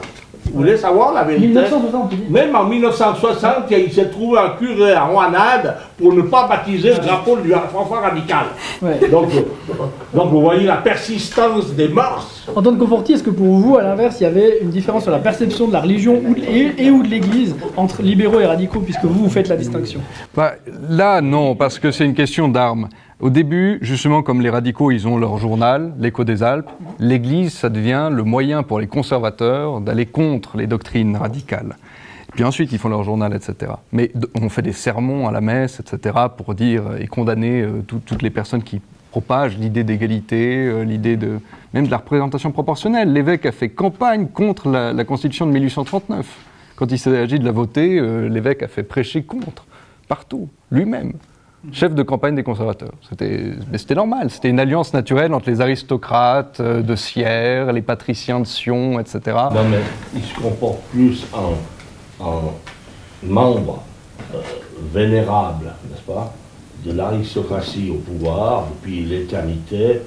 Vous voulez savoir la vérité? 1960, même en 1960, il s'est trouvé un curé à Rouanade pour ne pas baptiser le drapeau du fanfare radical. Ouais. Donc vous voyez la persistance des mœurs. Antoine Conforti, est-ce que pour vous, à l'inverse, il y avait une différence sur la perception de la religion ou de l'Église entre libéraux et radicaux, puisque vous faites la distinction? Bah, là, non, parce que c'est une question d'armes. Au début, justement, comme les radicaux, ils ont leur journal, l'Écho des Alpes, l'Église, ça devient le moyen pour les conservateurs d'aller contre les doctrines radicales. Et puis ensuite, ils font leur journal, etc. Mais on fait des sermons à la messe, etc., pour dire et condamner toutes les personnes qui propagent l'idée d'égalité, l'idée même de la représentation proportionnelle. L'évêque a fait campagne contre la Constitution de 1839. Quand il s'est agi de la voter, l'évêque a fait prêcher contre, partout, lui-même. Chef de campagne des conservateurs. Mais c'était normal, c'était une alliance naturelle entre les aristocrates de Sierre, les patriciens de Sion, etc. Non mais il se comporte plus en membre vénérable, n'est-ce pas, de l'aristocratie au pouvoir depuis l'éternité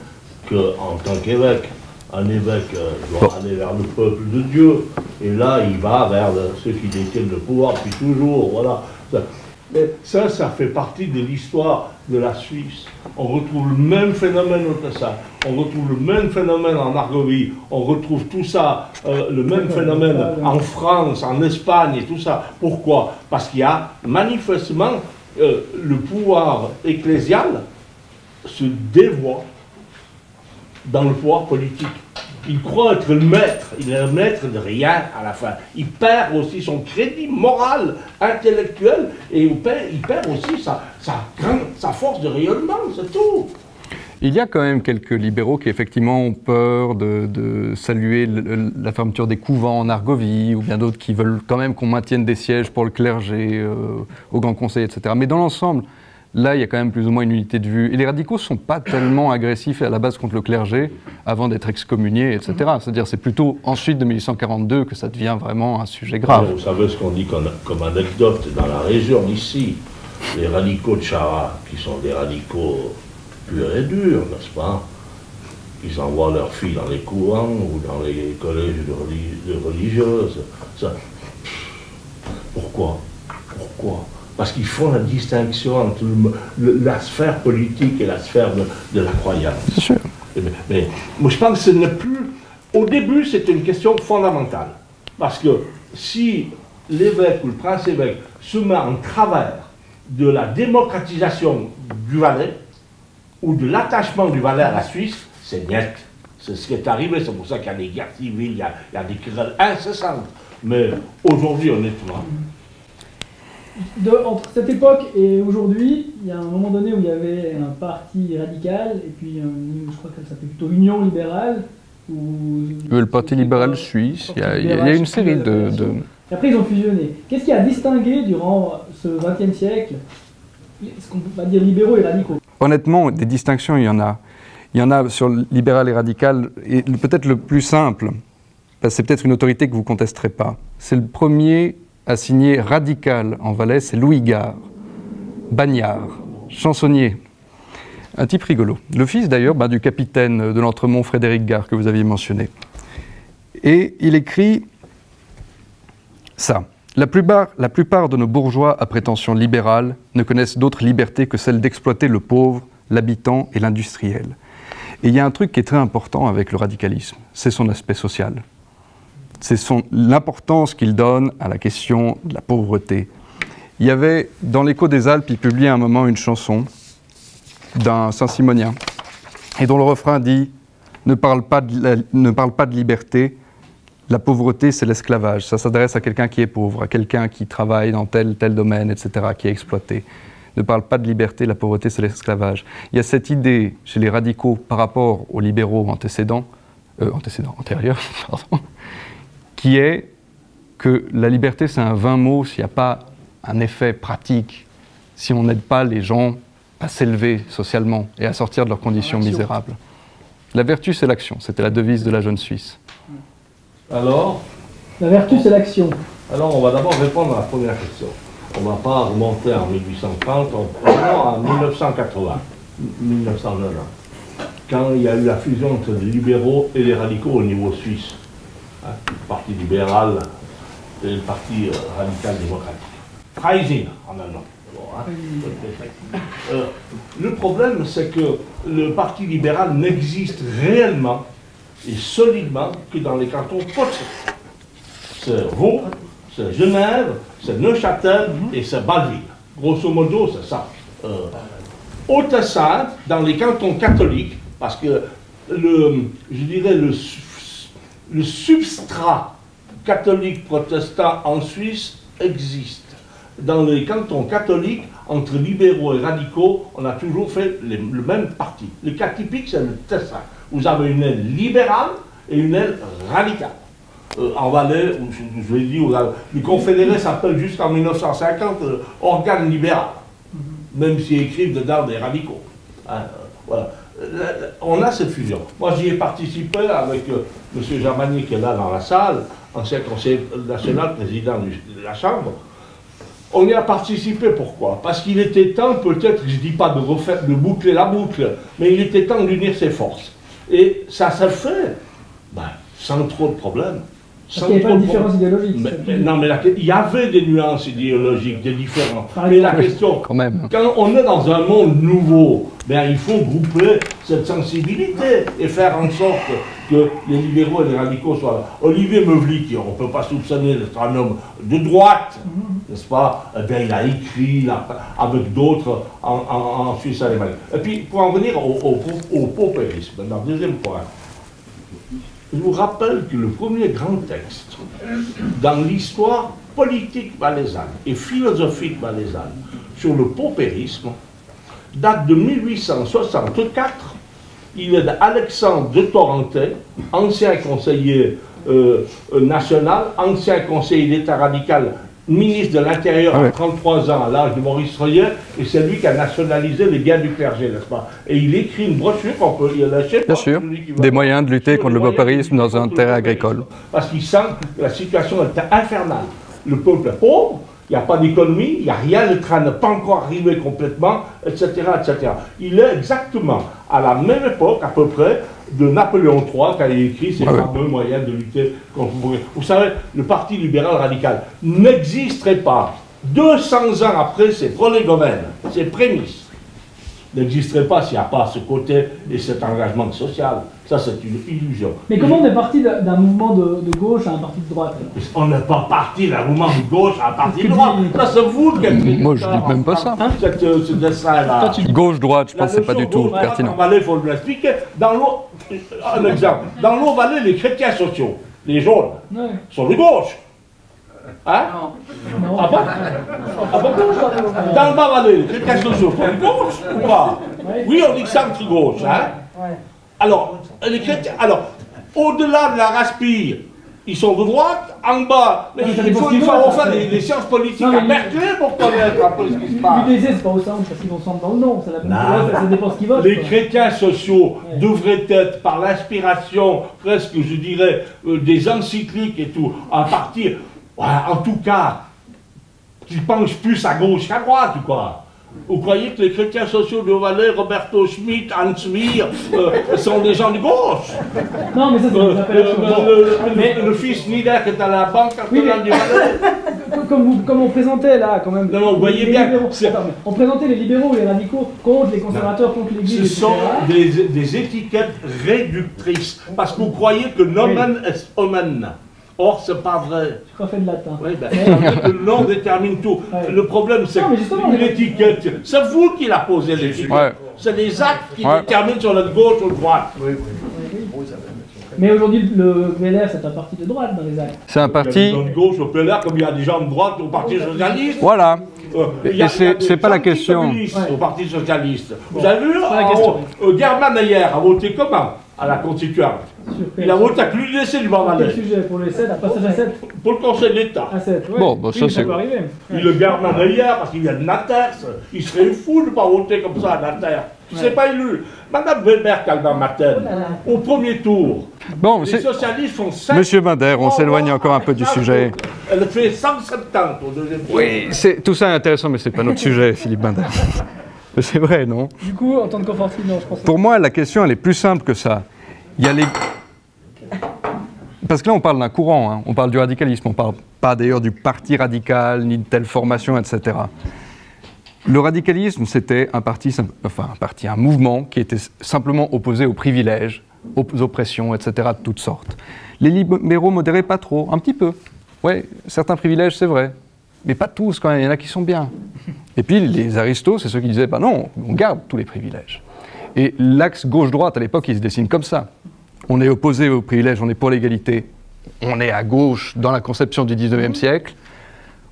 qu'en tant qu'évêque. Un évêque doit aller vers le peuple de Dieu, et là il va vers ceux qui détiennent le pouvoir depuis toujours, voilà. Mais ça fait partie de l'histoire de la Suisse. On retrouve le même phénomène au Tessin, on retrouve le même phénomène en Argovie, on retrouve tout ça, le même phénomène en France, en Espagne et tout ça. Pourquoi? Parce qu'il y a manifestement le pouvoir ecclésial se dévoie dans le pouvoir politique. Il croit être le maître, il est le maître de rien à la fin. Il perd aussi son crédit moral, intellectuel, et il perd aussi sa force de rayonnement, c'est tout. Il y a quand même quelques libéraux qui effectivement ont peur de saluer la fermeture des couvents en Argovie, ou bien d'autres qui veulent quand même qu'on maintienne des sièges pour le clergé au Grand Conseil, etc. Mais dans l'ensemble, là, il y a quand même plus ou moins une unité de vue. Et les radicaux ne sont pas tellement agressifs à la base contre le clergé avant d'être excommuniés, etc. C'est-à-dire c'est plutôt ensuite de 1842 que ça devient vraiment un sujet grave. Vous savez ce qu'on dit comme anecdote dans la région d'ici, les radicaux de Chara, qui sont des radicaux purs et durs, n'est-ce pas? Ils envoient leurs filles dans les couvents ou dans les collèges de religieuses. Ça. Pourquoi? Parce qu'ils font la distinction entre la sphère politique et la sphère de la croyance. C'est sûr. Mais moi je pense que ce n'est plus... Au début, c'était une question fondamentale. Parce que si l'évêque ou le prince-évêque se met en travers de la démocratisation du Valais, ou de l'attachement du Valais à la Suisse, c'est net. C'est ce qui est arrivé, c'est pour ça qu'il y a des guerres civiles, il y a des querelles incessantes. Mais aujourd'hui, honnêtement... Entre cette époque et aujourd'hui, il y a un moment donné où il y avait un parti radical, et puis je crois que ça s'appelait plutôt Union libérale. Le Parti libéral suisse, il y a une série de... Et après ils ont fusionné. Qu'est-ce qui a distingué durant ce XXe siècle, ce qu'on va dire libéraux et radicaux? Honnêtement, des distinctions, il y en a. Il y en a sur le libéral et radical, et peut-être le plus simple, parce que c'est peut-être une autorité que vous ne contesterez pas. C'est le premier à signer radical en Valais, c'est Louis Gard, bagnard, chansonnier, un type rigolo. Le fils d'ailleurs du capitaine de l'Entremont Frédéric Gard que vous aviez mentionné. Et il écrit ça. La plupart de nos bourgeois à prétention libérale ne connaissent d'autre liberté que celle d'exploiter le pauvre, l'habitant et l'industriel. Et il y a un truc qui est très important avec le radicalisme, c'est son aspect social. C'est l'importance qu'il donne à la question de la pauvreté. Il y avait, dans l'Écho des Alpes, il publiait à un moment une chanson d'un Saint-Simonien, et dont le refrain dit « Ne parle pas de liberté, la pauvreté, c'est l'esclavage. » Ça s'adresse à quelqu'un qui est pauvre, à quelqu'un qui travaille dans tel domaine, etc., qui est exploité. Ne parle pas de liberté, la pauvreté, c'est l'esclavage. Il y a cette idée chez les radicaux par rapport aux libéraux antérieurs, pardon, qui est que la liberté, c'est un vain mot s'il n'y a pas un effet pratique, si on n'aide pas les gens à s'élever socialement et à sortir de leurs conditions misérables. La vertu, c'est l'action. C'était la devise de la jeune Suisse. Alors, la vertu, c'est l'action. Alors, on va d'abord répondre à la première question. On ne va pas remonter en 1830, on va en 1980, 1990, quand il y a eu la fusion entre les libéraux et les radicaux au niveau suisse. Hein, le Parti libéral et le Parti radical démocratique. Freising, en allemand. Le problème, c'est que le Parti libéral n'existe réellement et solidement que dans les cantons potiers. C'est Vaud, c'est Genève, c'est Neuchâtel et c'est Bâle-Ville. Grosso modo, c'est ça. Haute-Sainte, dans les cantons catholiques, parce que le substrat catholique protestant en Suisse existe. Dans les cantons catholiques, entre libéraux et radicaux, on a toujours fait le même parti. Le cas typique, c'est le Tessin. Vous avez une aile libérale et une aile radicale. En Valais, je l'ai dit, les confédérés s'appellent jusqu'en 1950 organe libéral, même s'ils écrivent dedans des radicaux. Voilà. On a cette fusion. Moi, j'y ai participé avec M. Germanier, qui est là dans la salle, ancien conseiller national, président de la Chambre. On y a participé, pourquoi? Parce qu'il était temps, peut-être, je ne dis pas de boucler la boucle, mais il était temps d'unir ses forces. Et ça s'est fait, sans trop de problèmes. Parce qu'il n'y avait pas de différence idéologique. Non, mais il y avait des nuances idéologiques, des différences. Mais la question, quand on est dans un monde nouveau, il faut grouper cette sensibilité et faire en sorte que les libéraux et les radicaux soient là. Olivier Meuvely, qui on ne peut pas soupçonner d'être un homme de droite, n'est-ce pas? Il a écrit avec d'autres en Suisse alémanique. Et puis, pour en venir au paupérisme, dans le deuxième point, je vous rappelle que le premier grand texte dans l'histoire politique valaisanne et philosophique valaisanne sur le paupérisme date de 1864. Il est d'Alexandre de Torentais, ancien conseiller national, ancien conseiller d'État radical, ministre de l'Intérieur à 33 ans, à l'âge de Maurice Royer, et c'est lui qui a nationalisé les biens du clergé, n'est-ce pas? Et il écrit une brochure qu'on peut y lâcher. Bien sûr, des moyens de lutter contre le paupérisme dans un terrain agricole. Parce qu'il sent que la situation est infernale. Le peuple est pauvre, il n'y a pas d'économie, il n'y a rien, le train n'est pas encore arrivé complètement, etc., etc. Il est exactement à la même époque, à peu près, de Napoléon III, qui a écrit ces fameux moyens de lutter contre le pauvreté. Vous savez, le Parti libéral radical n'existerait pas 200 ans après ses prolégomènes, ses prémices, n'existerait pas s'il n'y a pas ce côté et cet engagement social. Ça, c'est une illusion. Mais comment on est parti d'un mouvement de gauche à un parti de droite? On n'est pas parti d'un mouvement de gauche à un parti de droite. Ça, c'est vous qui êtes... Moi, je ne dis même pas ça. Ce dessin-là. Gauche-droite, je pense que ce n'est pas du tout pertinent. Il faut l'expliquer. Un exemple. Dans l'Eau-Valais, les chrétiens sociaux, les jaunes, sont de gauche. Hein? Non. Ah bon? Dans le Bas-Valais, les chrétiens sociaux sont de gauche ou pas? Oui, on dit centre-gauche. Hein? Alors, les chrétiens, au-delà de la raspille, ils sont de droite, en bas, mais il faut faire les sciences politiques à Berkeley pour connaître un peu ce qui se passe. L'UDC, c'est pas au centre, parce qu'ils vont centre dans le nom, ça dépend ce qu'ils votent. Les chrétiens sociaux devraient être, par l'inspiration, presque, je dirais, des encycliques et tout, à partir, en tout cas, qui penchent plus à gauche qu'à droite, quoi. Vous croyez que les chrétiens sociaux de Valais, Roberto Schmitt, Hans Wehr, sont des gens de gauche? Non, mais ça, c'est des appellations. Le fils Nieder qui est à la banque cantonale du Valais. Comme on présentait là, quand même. Non, vous voyez bien. On présentait les libéraux et les radicaux contre les conservateurs, contre l'Église. Ce sont des étiquettes réductrices. Parce que vous croyez que nomen est omen. Or, c'est pas vrai. Je crois fait de latin. Oui, ben, le nom détermine tout. Ouais. Le problème, c'est que l'étiquette, c'est vous qui la posez l'étiquette. Ouais. C'est les actes qui déterminent sur notre gauche ou droite. Mais aujourd'hui, le PLR, c'est un parti de droite dans les actes. C'est un parti... Il y a des gens de gauche au PLR comme il y a des gens de droite au Parti Socialiste. Voilà. Il y a c'est pas la question. Au Parti Socialiste. Vous avez vu, pas la question. German hier a voté comment à la Constituante? Il a voté avec l'UDC du Bas-Valais. Quel sujet pour les 7, à passage à 7? Pour le Conseil d'État. À 7, ouais. Bon, ça c'est... peut arriver. Il le German hier parce qu'il vient de Nanterre. Il serait fou de ne pas voter comme ça à Nanterre. Il ne s'est pas élu. Madame Weber, Calvin Maten, au premier tour, Bon, les socialistes font 5. Monsieur Binder, on s'éloigne encore un peu du sujet. Elle fait 170 au deuxième tour. Oui, tout ça est intéressant, mais c'est pas notre sujet, Philippe Binder. C'est vrai, non? Du coup, en tant que confortiste, non, je pense. Pour moi, la question, elle est plus simple que ça. Il y a les... Parce que là, on parle d'un courant, hein. On parle du radicalisme, on ne parle pas d'ailleurs du parti radical, ni de telle formation, etc. Le radicalisme, c'était un mouvement qui était simplement opposé aux privilèges, aux oppressions, etc., de toutes sortes. Les libéraux modérés, pas trop, un petit peu. Ouais, certains privilèges, c'est vrai, mais pas tous quand même, il y en a qui sont bien. Et puis les aristos, c'est ceux qui disaient, bah non, on garde tous les privilèges. Et l'axe gauche-droite, à l'époque, il se dessine comme ça. On est opposé aux privilèges, on est pour l'égalité. On est à gauche dans la conception du 19e siècle.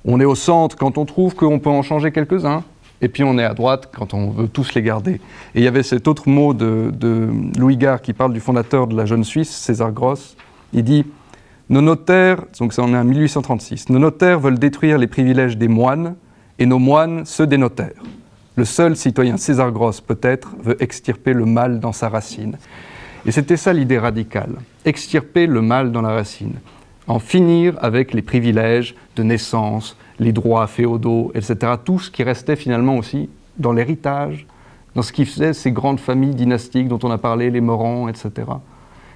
On est au centre quand on trouve qu'on peut en changer quelques-uns. Et puis on est à droite quand on veut tous les garder. Et il y avait cet autre mot de Louis Gard qui parle du fondateur de la Jeune Suisse, César Gross. Il dit « Nos notaires, donc ça on est en 1836, nos notaires veulent détruire les privilèges des moines et nos moines ceux des notaires. Le seul citoyen César Gross, peut-être, veut extirper le mal dans sa racine. » Et c'était ça l'idée radicale, extirper le mal dans la racine, en finir avec les privilèges de naissance, les droits féodaux, etc. Tout ce qui restait finalement aussi dans l'héritage, dans ce qui faisait ces grandes familles dynastiques dont on a parlé, les Morans, etc.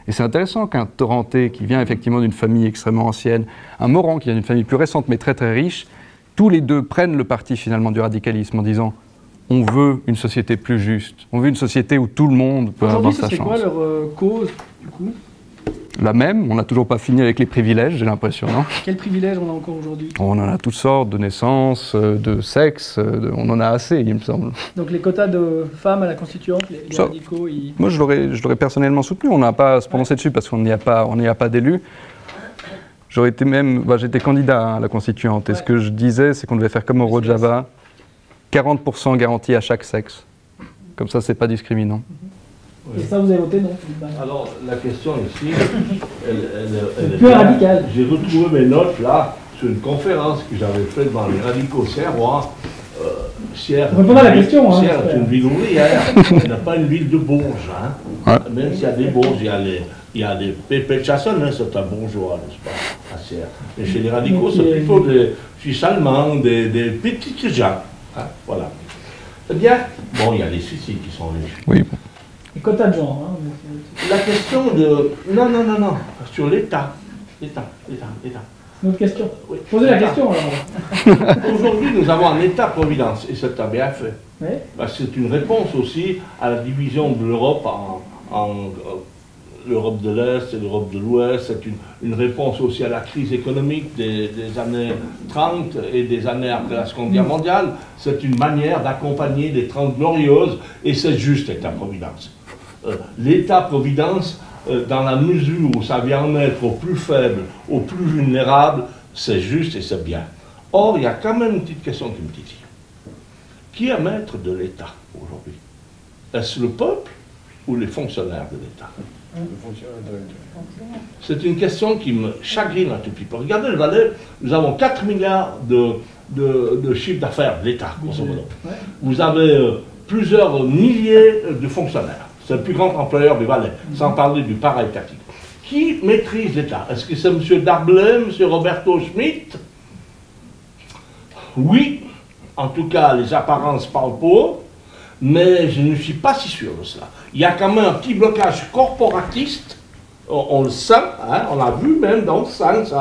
Et c'est intéressant qu'un Torrentais qui vient effectivement d'une famille extrêmement ancienne, un Morand qui vient d'une famille plus récente mais très très riche, tous les deux prennent le parti finalement du radicalisme en disant on veut une société plus juste, on veut une société où tout le monde peut avoir sa chance. C'est quoi leur cause, du coup? La même, on n'a toujours pas fini avec les privilèges, j'ai l'impression, non? Quels privilèges on a encore aujourd'hui? On en a toutes sortes, de naissance, de sexe, on en a assez, il me semble. Donc les quotas de femmes à la constituante, les radicaux, ils... Moi, je l'aurais personnellement soutenu, on n'a pas à se prononcer dessus parce qu'on n'y a pas d'élus. J'aurais été même, j'étais candidat à la constituante, et ce que je disais, c'est qu'on devait faire comme au Rojava, 40% garantis à chaque sexe. Comme ça, c'est pas discriminant. Et ça, vous avez voté, non? Alors, la question ici, elle est plus radicale. J'ai retrouvé mes notes là, sur une conférence que j'avais faite dans les radicaux serrois. Sierre répondez à la question. Sierre est une ville ouvrière, elle n'a pas une ville de Bourges. Hein. Ouais. Même s'il y a des Bourges, il y a des pépés de Chassonne, hein, c'est un bourgeois, n'est-ce pas, à Sierre. Mais chez les radicaux, c'est plutôt des Suisses allemands, des petites gens. Hein, voilà. C'est bien. Bon, il y a les Suicides qui sont riches. Oui. Les quotas de genre. Hein, la question de... Non. Sur l'État. L'État. Une autre question. Oui. Posez la question alors. Aujourd'hui, nous avons un État-providence, et c'est bien fait. Oui. C'est une réponse aussi à la division de l'Europe en l'Europe de l'Est et l'Europe de l'Ouest. C'est une réponse aussi à la crise économique des années 30 et des années après la Seconde Guerre mondiale. C'est une manière d'accompagner les 30 glorieuses, et c'est juste l'État-providence. L'État-providence, dans la mesure où ça vient en être aux plus faibles, aux plus vulnérables, c'est juste et c'est bien. Or, il y a quand même une petite question qui me titille. Qui est maître de l'État aujourd'hui? Est-ce le peuple ou les fonctionnaires de l'État? C'est une question qui me chagrine un tout petit peu. Regardez le Valais, nous avons 4 milliards de chiffre d'affaires de l'État, grosso modo. Vous avez plusieurs milliers de fonctionnaires. C'est le plus grand employeur du Valais, sans parler du para-étatique. Qui maîtrise l'État? Est-ce que c'est M. Darblay, M. Roberto Schmitt? Oui, En tout cas, les apparences parlent pour eux, mais je ne suis pas si sûr de cela. Il y a quand même un petit blocage corporatiste, on le sent, hein, on l'a vu même dans le sens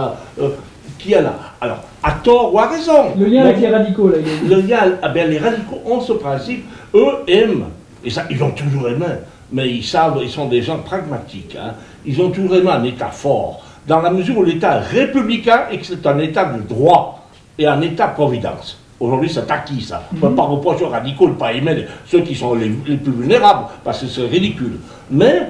qu'il y en a. Alors, à tort ou à raison. Le lien avec les radicaux, là. Le lien, les radicaux ont ce principe, eux aiment, et ça, ils ont toujours aimé, mais ils savent, ils sont des gens pragmatiques, hein, ils ont toujours aimé un État fort, dans la mesure où l'État est républicain et que c'est un État de droit et un État-providence. Aujourd'hui, c'est acquis, ça. On ne peut pas reprocher aux radicaux de ne pas aimer ceux qui sont les plus vulnérables, parce que c'est ridicule. Mais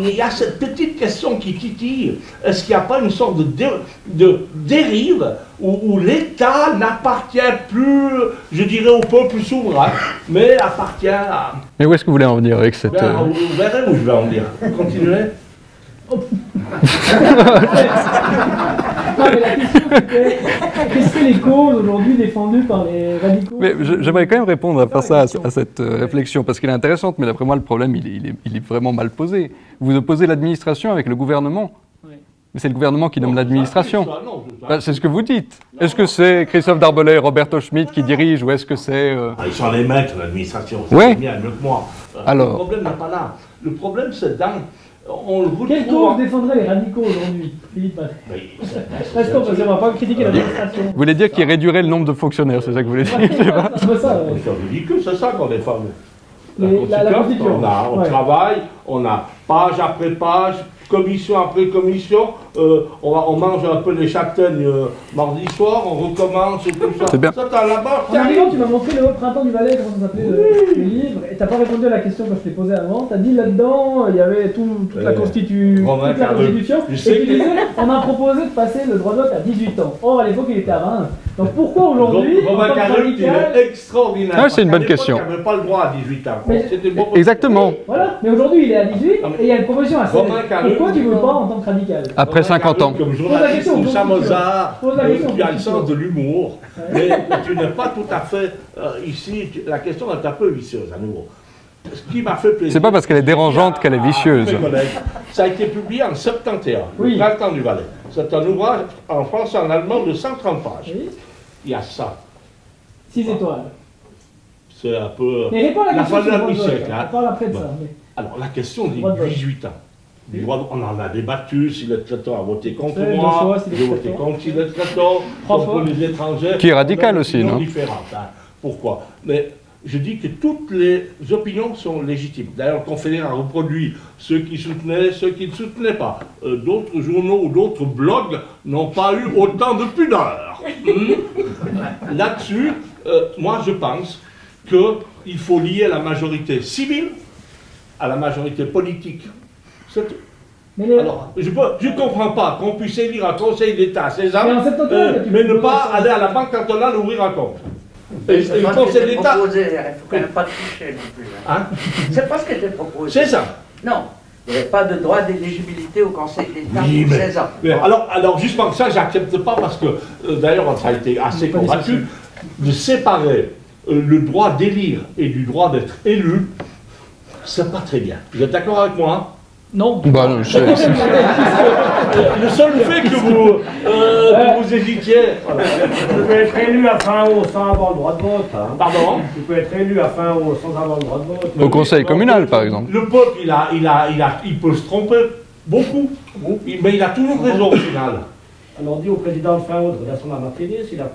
il y a cette petite question qui titille. Est-ce qu'il n'y a pas une sorte de dérive où l'État n'appartient plus, je dirais, au peuple souverain, mais appartient à... Mais où est-ce que vous voulez en venir avec cette... Vous verrez où je vais en venir. Continuez. Non, mais la question c'était, qu'est-ce que les causes aujourd'hui défendues par les radicaux? Mais j'aimerais quand même répondre à ça, à cette réflexion, parce qu'elle est intéressante, mais d'après moi, le problème, il est vraiment mal posé. Vous opposez l'administration avec le gouvernement. Oui. Mais c'est le gouvernement qui nomme l'administration. Bah, c'est ce que vous dites. Est-ce que c'est Christophe Darbelet et Roberto Schmitt qui dirigent, ou est-ce que c'est... Ils sont les maîtres de l'administration, Ouais. c'est bien mieux que moi. Alors. Le problème n'est pas là. Le problème, c'est dans... On le retrouve... Quelle cause défendrait les radicaux aujourd'hui, Philippe? Restons, parce qu'on ne va pas critiquer l'administration. Vous voulez dire qu'il réduirait le nombre de fonctionnaires, c'est ça que vous voulez dire? C'est pas ça, ouais. C'est ridicule, c'est ça qu'on défend. La Constitution. On travaille, on a page après page, commission après commission, on mange un peu les châtaignes mardi soir, on recommence tout ça. C'est bien. Ça, t'as là-bas, En arrivant, tu m'as montré le Printemps du Valais, comment ça s'appelait le livre, et t'as pas répondu à la question que je t'ai posée avant. T'as dit là-dedans, il y avait toute la Constitution, Je et sais tu disais, on a proposé de passer le droit de vote à 18 ans. Or, à l'époque, il était à 20. Donc pourquoi aujourd'hui, en Romain tant que Caruc, il radical... est extraordinaire. Ah, c'est une bonne Parce qu'à l'époque, question. Il n'avait pas le droit à 18 ans. Mais- C'était bon. Exactement. Voilà, mais aujourd'hui, il est à 18, et il y a une promotion à 16. Romain Caruc- Pourquoi tu veux pas en tant que radical? Après 50 ans. Comme la journaliste question, ou pose la Mozart, Pose la question, tu as le pose sens la de l'humour, mais tu n'es pas tout à fait ici. La question est un peu vicieuse à nouveau. Ce qui m'a fait plaisir. C'est pas parce qu'elle est dérangeante qu'elle est vicieuse. Mes collègues, ça a été publié en 71, Oui. le Printemps du Valais. C'est un ouvrage en français et en allemand de 130 pages. Oui, Il y a ça. 6 étoiles. C'est un peu Mais réponds à la la question fin de sur la le droit de siècle. vote. Hein. On parle après de ça. Bon. mais- Alors la question des Droit de vote. 18 ans. On en a débattu, si le traiteur a voté contre C'est moi, deux fois, si le j'ai voté traiteur. contre si le traiteur, Trois contre fois. les étrangers. Qui est radical On a des aussi, opinions non? différentes, hein. Pourquoi? Mais je dis que toutes les opinions sont légitimes. D'ailleurs, le Confédérat a reproduit ceux qui soutenaient, ceux qui ne soutenaient pas. D'autres journaux ou d'autres blogs n'ont pas eu autant de pudeur. Là-dessus, moi je pense qu'il faut lier la majorité civile à la majorité politique. C'est tout. Mais les- Alors, je ne comprends pas qu'on puisse élire un conseil d'État à 16 ans, Mais en 71, tu mais ne peux pas pas- aller à la banque cantonale ouvrir un compte. Et C'est le pas ce qui conseil était d'État, proposé, il ne faut quand même pas tricher non plus. hein, C'est pas ce qui était proposé. c'est ça. Non, il n'y avait pas de droit d'éligibilité au Conseil d'État Oui, pour mais- 16 ans. Mais alors justement, ça, j'accepte pas parce que, d'ailleurs, ça a été assez Pas combattu, de séparer le droit d'élire et du droit d'être élu, c'est pas très bien. Vous êtes d'accord avec moi, hein? Non. Bah, non, Le seul fait que vous hésitiez, Tu peux être élu à fin haut sans avoir le droit de vote. Hein. pardon, Tu peux être élu à fin haut sans avoir le droit de vote. Au conseil communal, par exemple. le peuple, il peut se tromper beaucoup, mais il a toujours raison au final. Alors dis au président de fin haut de relation à Martinez, il a...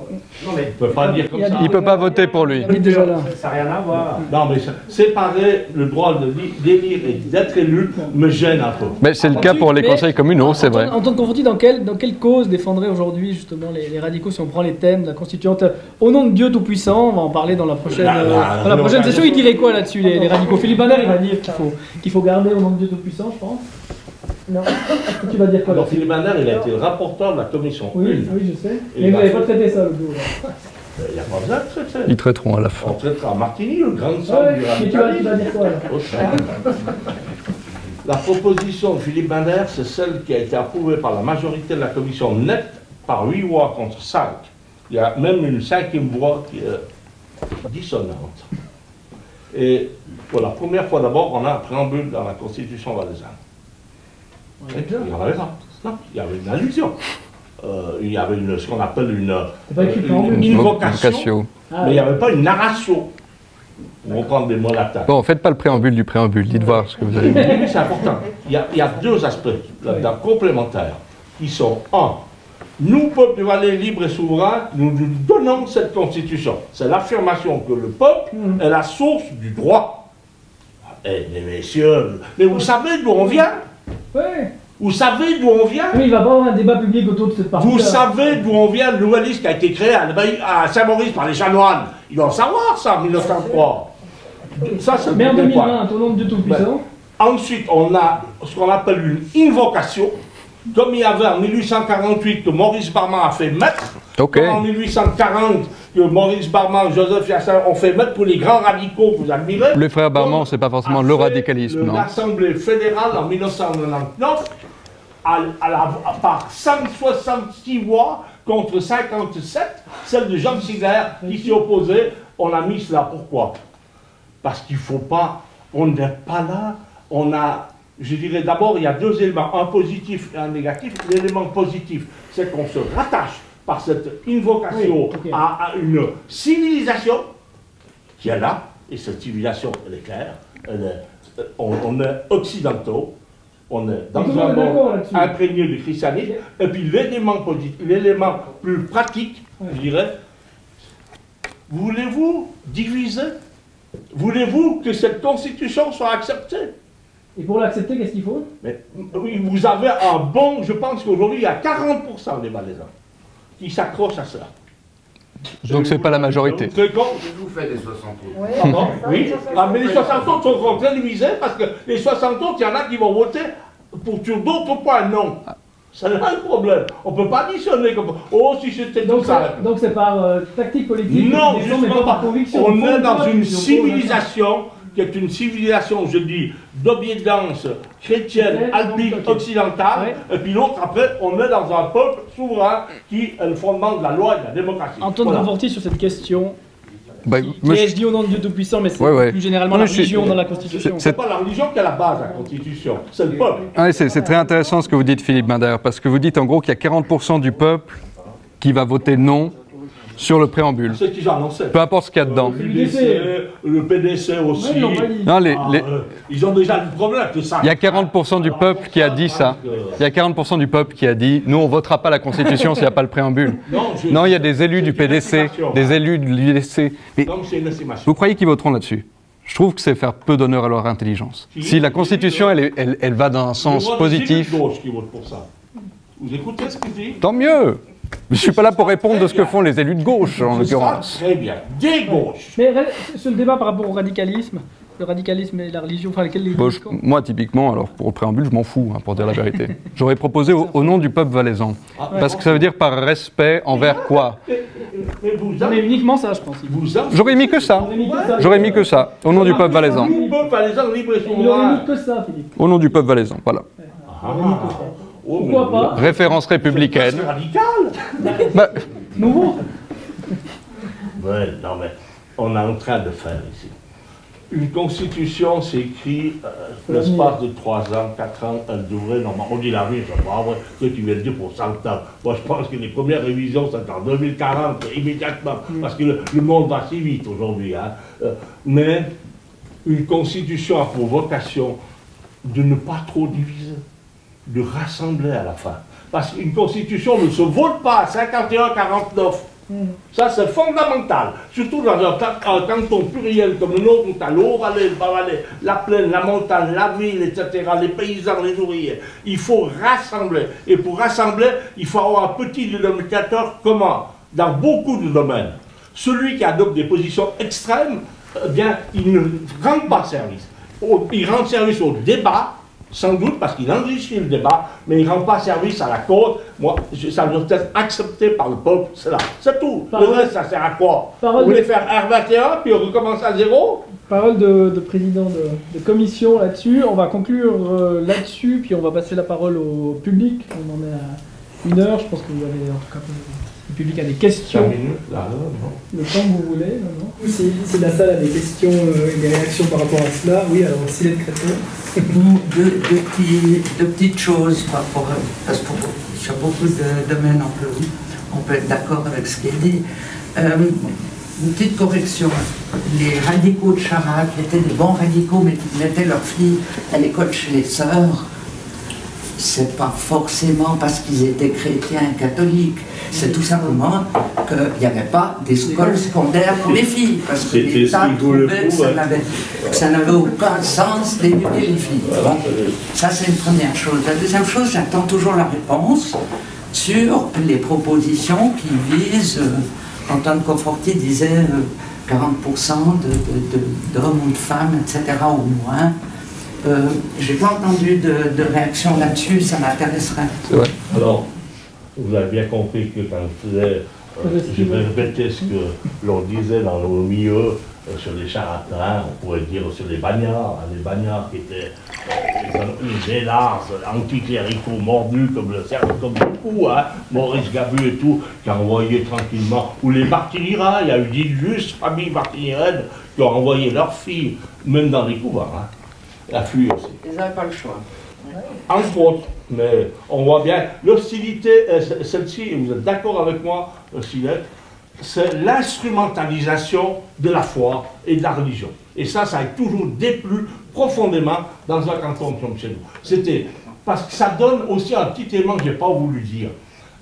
Non mais... On ne peut pas dire comme ça. Il peut pas voter pour lui. Il est déjà là. Ça n'a rien à voir. Non, mais séparer le droit d'élire et d'être élu me gêne un peu. Mais c'est le cas pour les Mais- conseils communaux, c'est vrai. Antoine Conforti, dans quelle cause défendraient aujourd'hui justement les radicaux si on prend les thèmes de la constituante? Au nom de Dieu Tout-Puissant, on va en parler dans la prochaine, dans la prochaine session. Ils diraient quoi là-dessus, les radicaux? Philippe Bander, il va dire qu'il faut garder au nom de Dieu Tout-Puissant, je pense. Non. Tu vas dire quoi Alors là-dessus? Philippe Bander, il a été le rapporteur de la commission. Oui, oui, je sais. Et Mais vous bah, n'avez pas traité ça l'autre jour. Il n'y a pas besoin de traiter. Ils traiteront à la fin. On traitera Martini, le grand sang Ouais, du mais tu vas radicalisme. dire quoi là? La proposition de Philippe Bander, c'est celle qui a été approuvée par la majorité de la commission nette par 8 voix contre 5. Il y a même une 5e voix qui est dissonante. Et pour la première fois d'abord, on a un préambule dans la Constitution valaisanne. Il n'y en avait pas. Non, il y avait une allusion. il y avait ce qu'on appelle une Vocatio. invocation, mais il n'y avait pas une narration. On reprend des mots latins. Bon, faites pas le préambule du préambule, dites voir ce que vous avez dit. Oui, c'est important. Il y a deux aspects là-dedans complémentaires qui sont un. Nous, peuple de Valais libre et souverain, nous nous donnons cette constitution. C'est l'affirmation que le peuple est la source du droit. Eh, mais messieurs, mais vous savez d'où on vient? Oui. Vous savez d'où on vient? Oui, il va pas y avoir un débat public autour de cette partie. Vous savez d'où on vient? Le nouvel liste qui a été créé à Saint-Maurice par les chanoines. Ils doivent savoir ça, en 1903. Ça, c'est Mais en le premier point. 2020, au nom de Dieu Tout-Puissant. Ensuite, on a ce qu'on appelle une invocation. Comme il y avait en 1848 que Maurice Barman a fait maître, Ok. comme en 1840 que Maurice Barman, Joseph Yassin ont fait maître pour les grands radicaux que vous admirez. Les frères Barman, c'est pas forcément le radicalisme, non. L'Assemblée fédérale en 1999, par 166 voix contre 57, celle de Jean Sigler qui s'y opposait, on a mis cela. Pourquoi? Parce qu'il ne faut pas, on n'est pas là, on a... Je dirais d'abord, il y a deux éléments, un positif et un négatif. L'élément positif, c'est qu'on se rattache par cette invocation à une civilisation qui est là, et cette civilisation, elle est claire, on est occidentaux, on est dans un monde imprégné du christianisme, et puis l'élément positif, l'élément plus pratique, je dirais, voulez-vous diviser? Voulez-vous que cette constitution soit acceptée? Et pour l'accepter, qu'est-ce qu'il faut? Mais, oui, vous avez un bon, je pense qu'aujourd'hui, il y a 40% des Valaisans qui s'accrochent à cela. Donc c'est pas la majorité. Très con. Je vous fais des 60 autres. Oui, Pardon? Oui. Ah, mais les 60 autres sont très divisés parce que les 60 autres, il y en a qui vont voter sur d'autres points non. C'est là le problème. On ne peut pas additionner comme... Oh, si c'était tout ça. Donc c'est par tactique politique? Non, mais justement pas pas. par conviction. On est dans une civilisation qui est une civilisation, je dis, d'obédience chrétienne, alpine, occidentale, et puis l'autre, après, on est dans un peuple souverain qui est le fondement de la loi et de la démocratie. Antoine Voilà. Conforti sur cette question. Bah, Je dis au nom de Dieu Tout-Puissant, mais c'est plus généralement la religion dans la Constitution. C'est pas la religion qui est la base de la Constitution, c'est le peuple. Ah, c'est très intéressant ce que vous dites, Philippe Binder, parce que vous dites en gros qu'il y a 40% du peuple qui va voter non sur le préambule. C'est ce qu'ils ont annoncé. Peu importe ce qu'il y a dedans. l'UDC, le PDC aussi. Non, ils ont déjà du problème avec ça. il y a 40% du peuple qui a dit ça. Il y a 40% du peuple qui a dit nous on votera pas la Constitution s'il n'y a pas le préambule. Non, il y a des élus du PDC, des élus de l'UDC. Mais Donc c'est une estimation. vous croyez qu'ils voteront là-dessus? Je trouve que c'est faire peu d'honneur à leur intelligence. Si la Constitution elle va dans un sens positif, C'est les gauches qui votent pour ça. Vous écoutez ce qu'il dit? tant mieux. Je ne suis pas là pour répondre de ce que font les élus de gauche, en l'occurrence. Très bien. Des gauches. Mais sur le débat par rapport au radicalisme, le radicalisme et la religion, enfin lesquels les Bon, moi, typiquement, alors pour le préambule, je m'en fous, hein, pour dire la vérité. J'aurais proposé au nom du peuple valaisan. Parce que ça veut dire par respect envers quoi? Mais vous Mais uniquement ça, je pense. J'aurais mis que ça. J'aurais mis que ça, au nom du peuple valaisan. Nous, peuple valaisan, libre et Il aurait mis souverain. que ça, Philippe. Au nom du peuple valaisan, voilà. Oh, mais Pourquoi pas? Référence républicaine. C'est radical. Bah, Nouveau. Ouais, non mais on est en train de faire ici. Une constitution s'écrit l'espace de 3 ans, 4 ans, elle devrait normalement. On dit la vie, je sais pas, ouais, ceux qui viennent dire pour 100 ans. Moi je pense que les premières révisions c'est en 2040, immédiatement, parce que le monde va si vite aujourd'hui. Hein. Mais une constitution a pour vocation de ne pas trop diviser, de rassembler à la fin. Parce qu'une constitution ne se vote pas à 51-49. Ça, c'est fondamental. Surtout dans un canton pluriel comme le nôtre, où tu as le Haut-Valais, le Bas-Valais, la plaine, la montagne, la ville, etc., les paysans, les ouvriers. Il faut rassembler. Et pour rassembler, il faut avoir un petit dénominateur commun dans beaucoup de domaines. Celui qui adopte des positions extrêmes, eh bien, il ne rend pas service. Il rend service au débat, sans doute parce qu'il enrichit le débat, mais il ne rend pas service à la cause. Moi, ça doit être accepté par le peuple, c'est là. C'est tout. Le reste, ça sert à quoi? Vous voulez faire R21, puis on recommence à zéro? Parole de président de commission là-dessus. On va conclure là-dessus, puis on va passer la parole au public. On en est à 1 heure. Je pense que vous avez, en tout cas, le public a des questions. 5 minutes, là, non. Le temps que vous voulez, non. Si la salle a des questions et des réactions par rapport à cela, oui, alors Silette Créton. Deux petites choses par rapport à ce sur beaucoup de domaines, on peut être d'accord avec ce qui est dit. Une petite correction. Les radicaux de Chara, qui étaient des bons radicaux, mais qui mettaient leurs filles à l'école chez les sœurs, c'est pas forcément parce qu'ils étaient chrétiens catholiques. C'est tout simplement qu'il n'y avait pas d'école secondaire pour les filles. Parce que l'État trouvait que ça n'avait aucun sens d'éduquer les filles. Bon, ça, c'est une première chose. La deuxième chose, j'attends toujours la réponse sur les propositions qui visent, Antoine Conforti disait 40% d'hommes ou de femmes, etc. au moins. J'ai pas entendu de réaction là-dessus, ça m'intéresserait. Alors, vous avez bien compris que quand je vais répéter ce que l'on disait dans nos milieux sur les Charatins, on pourrait dire sur les Bagnards qui étaient les élards anticléricaux mordus comme beaucoup, hein, Maurice Gabu et tout, qui a envoyé tranquillement, ou les Martinira, il y a eu d'illustres familles martiniraines qui ont envoyé leurs filles, même dans les couvents, hein, la fuir aussi. Ils n'avaient pas le choix. Entre autres, mais on voit bien, l'hostilité, celle-ci, et vous êtes d'accord avec moi, Sylette, c'est l'instrumentalisation de la foi et de la religion. Et ça a toujours déplu profondément dans un canton comme chez nous. C'était parce que ça donne aussi un petit élément que je n'ai pas voulu dire.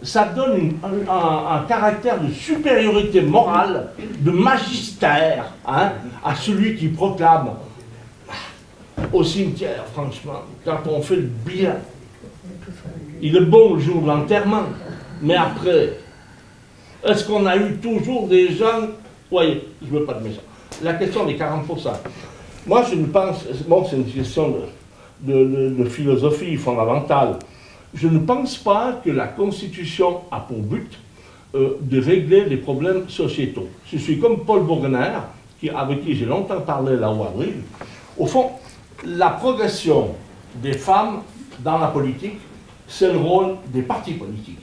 Ça donne un caractère de supériorité morale, de magistère, hein, à celui qui proclame au cimetière, franchement, quand on fait le bilan. Il est bon le jour de l'enterrement, mais après, est-ce qu'on a eu toujours des gens... Voyez, je ne veux pas de méchants. La question des 40%. Moi, je ne pense... Bon, c'est une question de philosophie fondamentale. Je ne pense pas que la Constitution a pour but de régler les problèmes sociétaux. Je suis comme Paul Bourgener, avec qui j'ai longtemps parlé là-haut à Brive. Au fond, la progression des femmes dans la politique, c'est le rôle des partis politiques.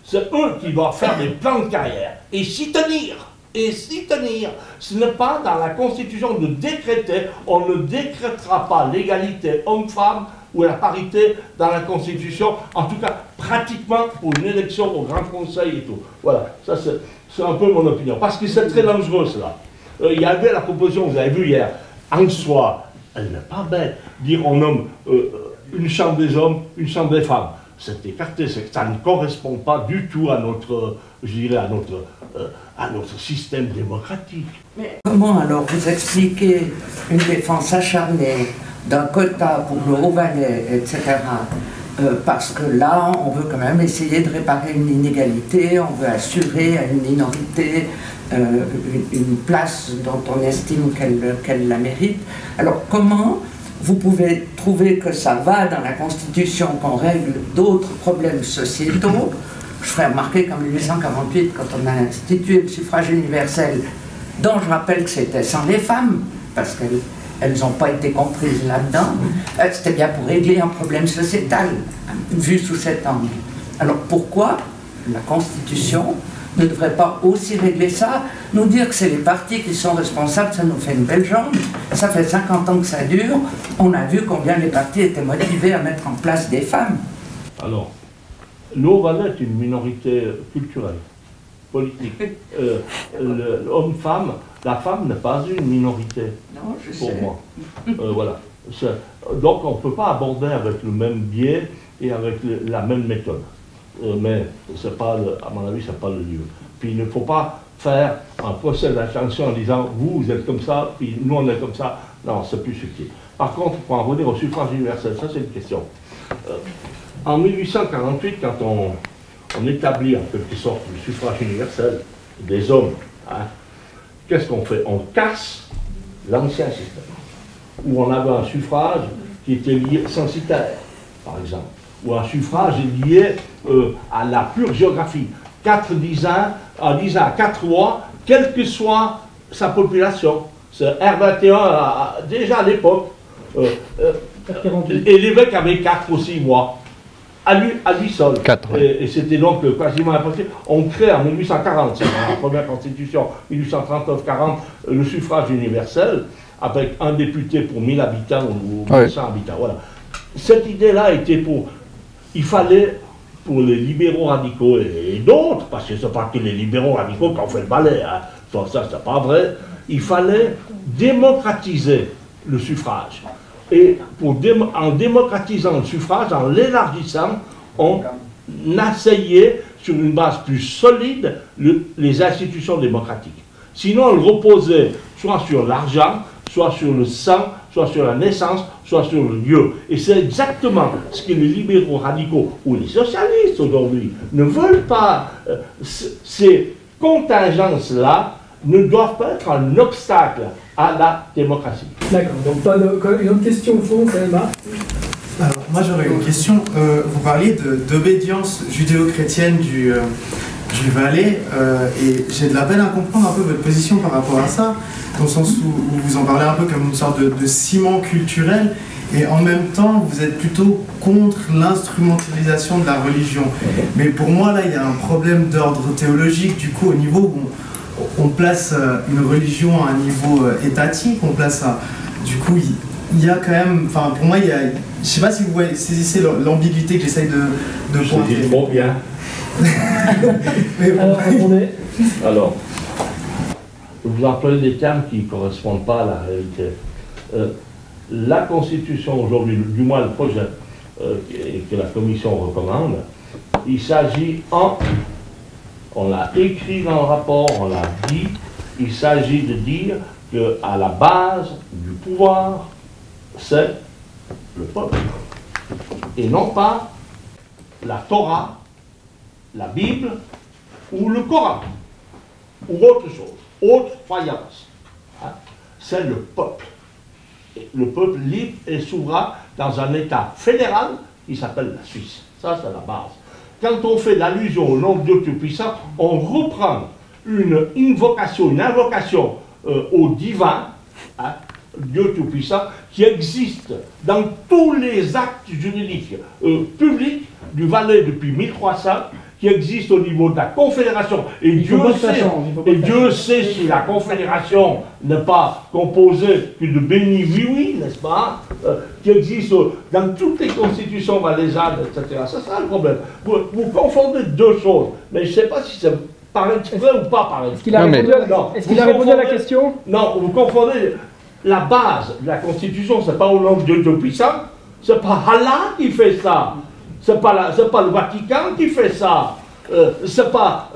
C'est eux qui doivent faire des plans de carrière et s'y tenir. Et s'y tenir. Ce n'est pas dans la Constitution de décréter, on ne décrétera pas l'égalité homme-femme ou la parité dans la Constitution, en tout cas pratiquement pour une élection au Grand Conseil et tout. Voilà, ça c'est un peu mon opinion. Parce que c'est très dangereux cela. Il y avait la proposition, vous avez vu hier, en soi, elle n'est pas bête, dire on nomme une chambre des hommes, une chambre des femmes. C'est écarté, ça ne correspond pas du tout à notre, je dirais, à notre système démocratique. Mais comment alors vous expliquez une défense acharnée d'un quota pour le Haut-Valais, etc. Parce que là, on veut quand même essayer de réparer une inégalité, on veut assurer à une minorité une place dont on estime qu'elle la mérite. Alors comment vous pouvez trouver que ça va dans la Constitution, qu'on règle d'autres problèmes sociétaux? Je ferai remarquer qu'en 1848, quand on a institué le suffrage universel, dont je rappelle que c'était sans les femmes, parce qu'elles n'ont pas été comprises là-dedans, c'était bien pour régler un problème sociétal, vu sous cet angle. Alors pourquoi la Constitution ne devrait pas aussi régler ça? Nous dire que c'est les partis qui sont responsables, ça nous fait une belle jambe. Ça fait 50 ans que ça dure. On a vu combien les partis étaient motivés à mettre en place des femmes. Alors, l'Haut-Valais est une minorité culturelle, politique. L'homme-femme, la femme n'est pas une minorité, Non, je pour sais. moi. Voilà. Donc on ne peut pas aborder avec le même biais et avec la même méthode. Mais c'est pas à mon avis, ce n'est pas le lieu. Puis il ne faut pas faire un procès d'attention en disant vous êtes comme ça, puis nous on est comme ça. Non, c'est plus subtil. Par contre, pour en revenir au suffrage universel, ça c'est une question. En 1848, quand on établit en quelque sorte le suffrage universel des hommes, hein, qu'est-ce qu'on fait? On casse l'ancien système, où on avait un suffrage qui était lié censitaire, par exemple, ou un suffrage lié à la pure géographie. 4 disants à 4 rois, quelle que soit sa population. C'est R21, déjà à l'époque, et l'évêque avait 4 ou 6 mois. À lui seul. 4, ouais. Et c'était donc quasiment impossible. On crée en 1840, c'est dans la première constitution, 1839-40, le suffrage universel, avec un député pour 1000 habitants ou 1100 habitants. Voilà. Cette idée-là était pour... Il fallait pour les libéraux radicaux et d'autres, parce que ce n'est pas que les libéraux radicaux qui ont fait le balai, hein. Ça c'est pas vrai, il fallait démocratiser le suffrage. Et en démocratisant le suffrage, en l'élargissant, on asseyait sur une base plus solide les institutions démocratiques. Sinon, on le reposait soit sur l'argent, soit sur le sang, soit sur la naissance, soit sur le lieu. Et c'est exactement ce que les libéraux radicaux ou les socialistes aujourd'hui ne veulent pas. Ces contingences-là ne doivent pas être un obstacle à la démocratie. D'accord, donc pas une autre question au fond, Emma. Alors, moi j'aurais une question. Vous parliez d'obédience judéo-chrétienne du Valais, et j'ai de la peine à comprendre un peu votre position par rapport à ça, dans le sens où vous en parlez un peu comme une sorte de ciment culturel, et en même temps vous êtes plutôt contre l'instrumentalisation de la religion. Mais pour moi là il y a un problème d'ordre théologique, du coup au niveau où on place une religion à un niveau étatique, on place du coup il y a quand même, enfin pour moi il y a, je sais pas si vous saisissez l'ambiguïté que j'essaye de pointer. C'est trop bien. Mais bon. Alors, vous employez des termes qui ne correspondent pas à la réalité. La Constitution aujourd'hui, du moins le projet que la Commission recommande, il s'agit on l'a écrit dans le rapport, on l'a dit, il s'agit de dire qu'à la base du pouvoir, c'est le peuple. Et non pas la Torah, la Bible ou le Coran, ou autre chose, autre croyance. Hein? C'est le peuple. Et le peuple libre et souverain dans un État fédéral qui s'appelle la Suisse. Ça, c'est la base. Quand on fait l'allusion au nom de Dieu Tout-Puissant, on reprend une invocation au divin, hein, Dieu Tout-Puissant, qui existe dans tous les actes juridiques publics du Valais depuis 1300, qui existe au niveau de la Confédération. Et Dieu sait si la Confédération n'est pas composée que de bénis oui, n'est-ce pas, qui existe dans toutes les constitutions valaisannes, etc. C'est ça le problème. Vous confondez deux choses, mais je ne sais pas si c'est par exprès ou pas par exprès. Est-ce qu'il a répondu à la question? Non, vous confondez la base de la Constitution, c'est pas au nom de Dieu Tout-Puissant, c'est pas Allah qui fait ça. C'est pas le Vatican qui fait ça. C'est pas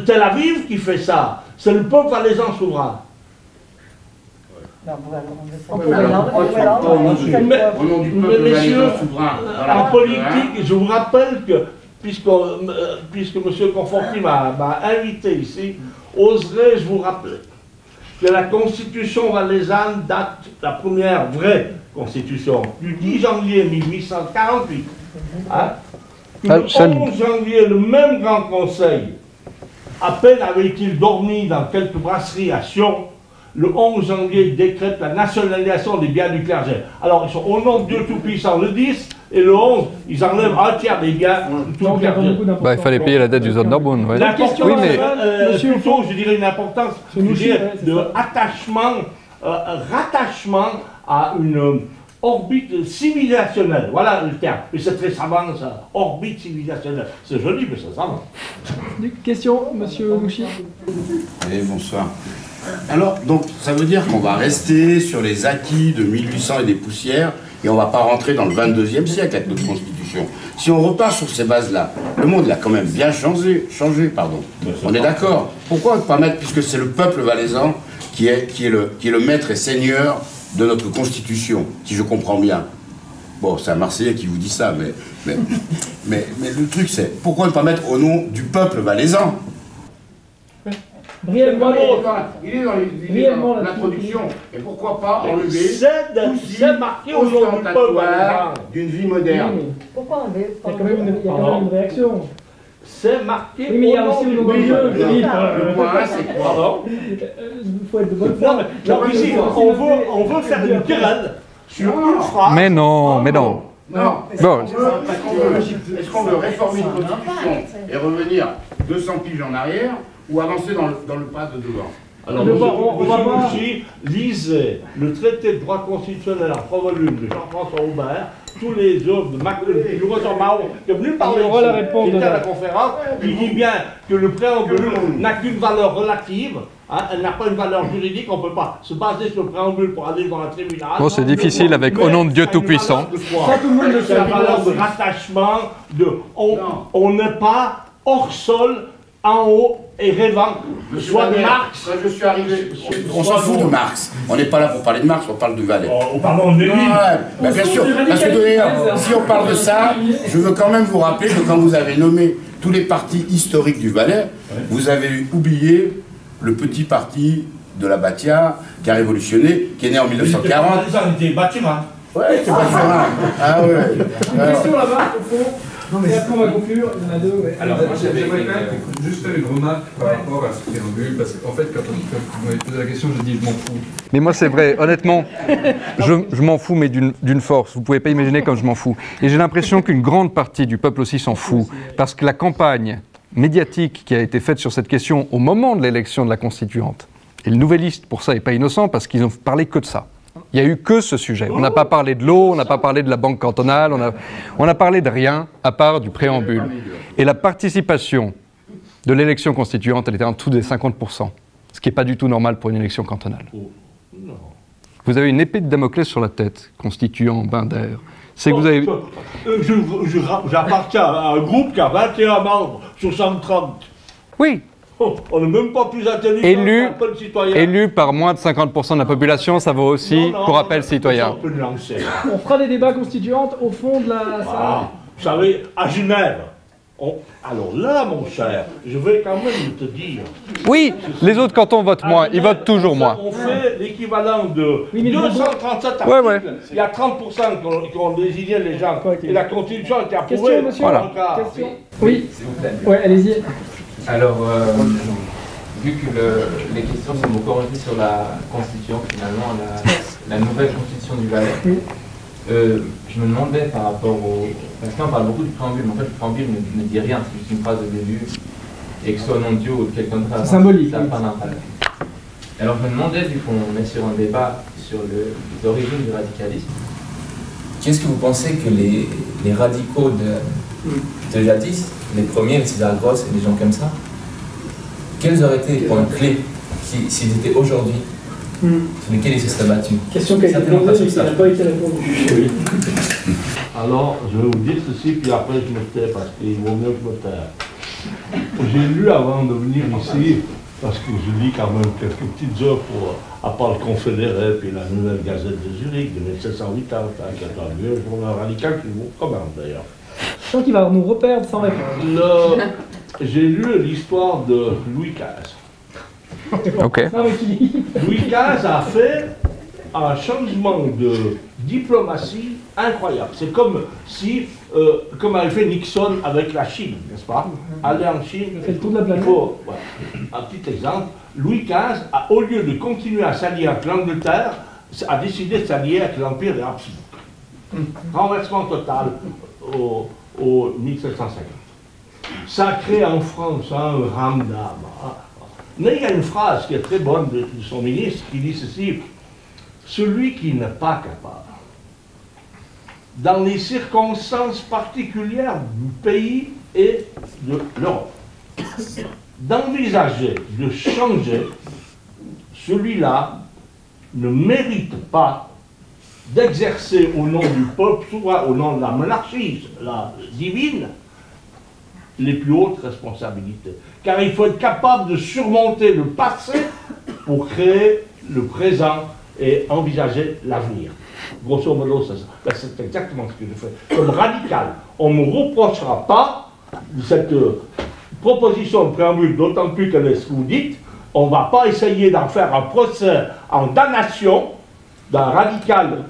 Tel Aviv qui fait ça. C'est le peuple valaisan souverain. Messieurs, en politique, je vous rappelle que, puisque M. Conforti m'a invité ici, oserais-je vous rappeler que la Constitution valaisanne date, la première vraie Constitution, du 10 janvier 1848. Hein? Le 11 janvier, le même Grand Conseil, à peine avait-il dormi dans quelques brasseries à Sion, le 11 janvier, il décrète la nationalisation des biens du clergé. Alors, ils sont au nom de Dieu Tout-Puissant le 10, et le 11, ils enlèvent un tiers des biens de tout le clergé. Bah, il fallait payer la dette du Sonderbund. Ouais. La question, oui, mais... plutôt, je dirais une importance de rattachement à une orbite civilisationnelle. Voilà le terme. Mais c'est très savant, ça. Orbite civilisationnelle. C'est joli, mais c'est savant. Question, monsieur Louchy. Oui, bonsoir. Alors, donc, ça veut dire qu'on va rester sur les acquis de 1800 et des poussières, et on ne va pas rentrer dans le 22e siècle avec notre Constitution. Si on repart sur ces bases-là, le monde il a quand même bien changé, pardon. On est d'accord. Pourquoi ne pas mettre, puisque c'est le peuple valaisan qui est le maître et seigneur de notre Constitution, si je comprends bien. Bon, c'est un Marseillais qui vous dit ça, mais le truc c'est, pourquoi ne pas mettre au nom du peuple valaisan? Brièvement, il est dans l'introduction. Et pourquoi pas enlever c'est marqué au nom du peuple d'une vie moderne? Pourquoi enlever? Il y a quand même une réaction. C'est marqué. Oui, mais il y a aussi le nom de Dieu. Le point 1, c'est quoi? Il faut être de bonne foi. Non, ici, on veut faire une querelle sur une phrase. Mais non, mais non. Non. Bon. Est-ce qu'on veut réformer une constitution et revenir 200 piges en arrière, ou avancer dans le pas de devant? Alors, on va voir. Lisez le traité de droit constitutionnel en 3 volumes de Jean-François Aubert, tous les œuvres de Louis Mao, qui est venu parler aura la réponse qui était de à la conférence, qui dit bien que le préambule n'a qu'une valeur relative, hein, elle n'a pas une valeur juridique, on ne peut pas se baser sur le préambule pour aller dans un tribunal. Bon, c'est difficile avec Au nom de Dieu Tout-Puissant. C'est une valeur de rattachement, on n'est pas hors sol, en haut et rêvant, soit de Marx. Je suis arrivé. On s'en fout de Marx. On n'est pas là pour parler de Marx, on parle du Valais. Oh, pardon, de Lénine. Ouais, bien sûr. Parce que d'ailleurs, si on parle de ça, je veux quand même vous rappeler que quand vous avez nommé tous les partis historiques du Valais, vous avez oublié le petit parti de la Batia qui a révolutionné, qui est né en 1940. C'était Bâtiment. Ouais, c'est Bâtiment. Ah ouais. Une question là-bas, au fond. Et après on va conclure, il y en a deux. Ouais. Alors moi j'aimerais quand même juste faire une remarque par rapport à ce préambule, parce qu'en fait quand vous m'avez posé la question, j'ai dit je m'en fous. Mais moi c'est vrai, honnêtement, je m'en fous, mais d'une force. Vous ne pouvez pas imaginer comme je m'en fous. Et j'ai l'impression qu'une grande partie du peuple aussi s'en fout, parce que la campagne médiatique qui a été faite sur cette question au moment de l'élection de la Constituante, et le Nouvelliste pour ça n'est pas innocent, parce qu'ils n'ont parlé que de ça. Il n'y a eu que ce sujet. On n'a pas parlé de l'eau, on n'a pas parlé de la banque cantonale, on n'a parlé de rien à part du préambule. Et la participation de l'élection constituante, elle était en dessous des 50%, ce qui n'est pas du tout normal pour une élection cantonale. Vous avez une épée de Damoclès sur la tête, constituant, Binder. C'est que vous avez... J'appartiens à un groupe qui a 21 membres sur 130. Oui. On n'est même pas plus intelligent qu'un peuple citoyen. Élu par moins de 50% de la population, ça vaut aussi pour appel citoyen. On peut le lancer. On fera des débats constituants au fond de la salle. Vous savez, à Genève, alors là, mon cher, je vais quand même te dire... Oui, les autres cantons votent moins, ils votent toujours moins. On fait l'équivalent de 237 articles. Il y a 30% qui ont désigné les gens. Et la Constitution a été approuvée. Question, monsieur. Voilà. Question. Oui, s'il vous plaît. Oui, allez-y. Alors, vu que les questions sont beaucoup orientées sur la Constitution, finalement, la nouvelle Constitution du Valais, je me demandais par rapport au... Parce qu'on parle beaucoup du préambule, mais en fait, le préambule ne dit rien, c'est juste une phrase de début, et que ce soit au nom de Dieu ou de quelqu'un d'autre, c'est symbolique. ça n'a pas d'impact. Alors, je me demandais, vu qu'on est sur un débat sur les origines du radicalisme, qu'est-ce que vous pensez que les radicaux de jadis, les premiers, les César Grosse et des gens comme ça, quels auraient été les points clés s'ils étaient aujourd'hui, sur lesquels ils se seraient battus? Question qui a été posée, mais qui n'a pas été répondue. Oui. Alors, je vais vous dire ceci, puis après je me tais, parce qu'il vaut mieux que je me taise. J'ai lu avant de venir ici, parce que je lis quand même quelques petites œuvres à part le Confédéré, puis la Nouvelle Gazette de Zurich de 1780, qui est un vieux journal radical qui vous recommande d'ailleurs. Je sens qu'il va nous reperdre sans réponse. J'ai lu l'histoire de Louis XV. Ok. Louis XV a fait un changement de diplomatie incroyable. C'est comme si, comme avait fait Nixon avec la Chine, n'est-ce pas? Aller en Chine, il fait le tour de la planète. Voilà. Un petit exemple, Louis XV, au lieu de continuer à s'allier avec l'Angleterre, a décidé de s'allier avec l'Empire des Habsbourg. Renversement total au 1750. Ça crée en France un ramdam. Mais il y a une phrase qui est très bonne de son ministre qui dit ceci: celui qui n'est pas capable, dans les circonstances particulières du pays et de l'Europe, d'envisager de changer, celui-là ne mérite pas d'exercer au nom du peuple, soit au nom de la monarchie la divine, les plus hautes responsabilités. Car il faut être capable de surmonter le passé pour créer le présent et envisager l'avenir. Grosso modo, c'est exactement ce que je fais. Comme radical, on ne me reprochera pas cette proposition de préambule, d'autant plus qu'elle est ce que vous dites. On ne va pas essayer d'en faire un procès en damnation d'un radical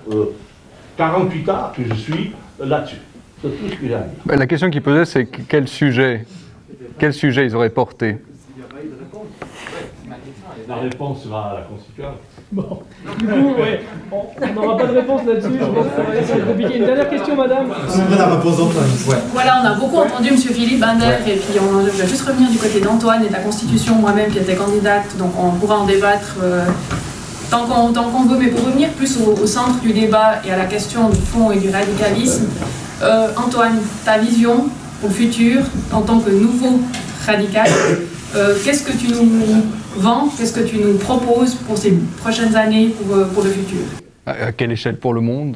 48 ans que je suis là-dessus. C'est tout ce que j'ai à dire. La question qu'il posait, c'est quel sujet ils auraient porté? La réponse sera à la Constituante. Bon, du coup, ouais, on n'aura pas de réponse là-dessus, je pense que ça va être compliqué. Une dernière question, madame. C'est la réponse d'Antoine. Ouais. Voilà, on a beaucoup entendu M. Philippe Binder, et puis je vais juste revenir du côté d'Antoine et de la Constitution, moi-même qui étais candidate, donc on pourra en débattre tant qu'on veut, mais pour revenir plus au centre du débat et à la question du fond et du radicalisme, Antoine, ta vision pour le futur en tant que nouveau radical, qu'est-ce que tu nous vends, qu'est-ce que tu nous proposes pour ces prochaines années, pour le futur? À quelle échelle pour le monde?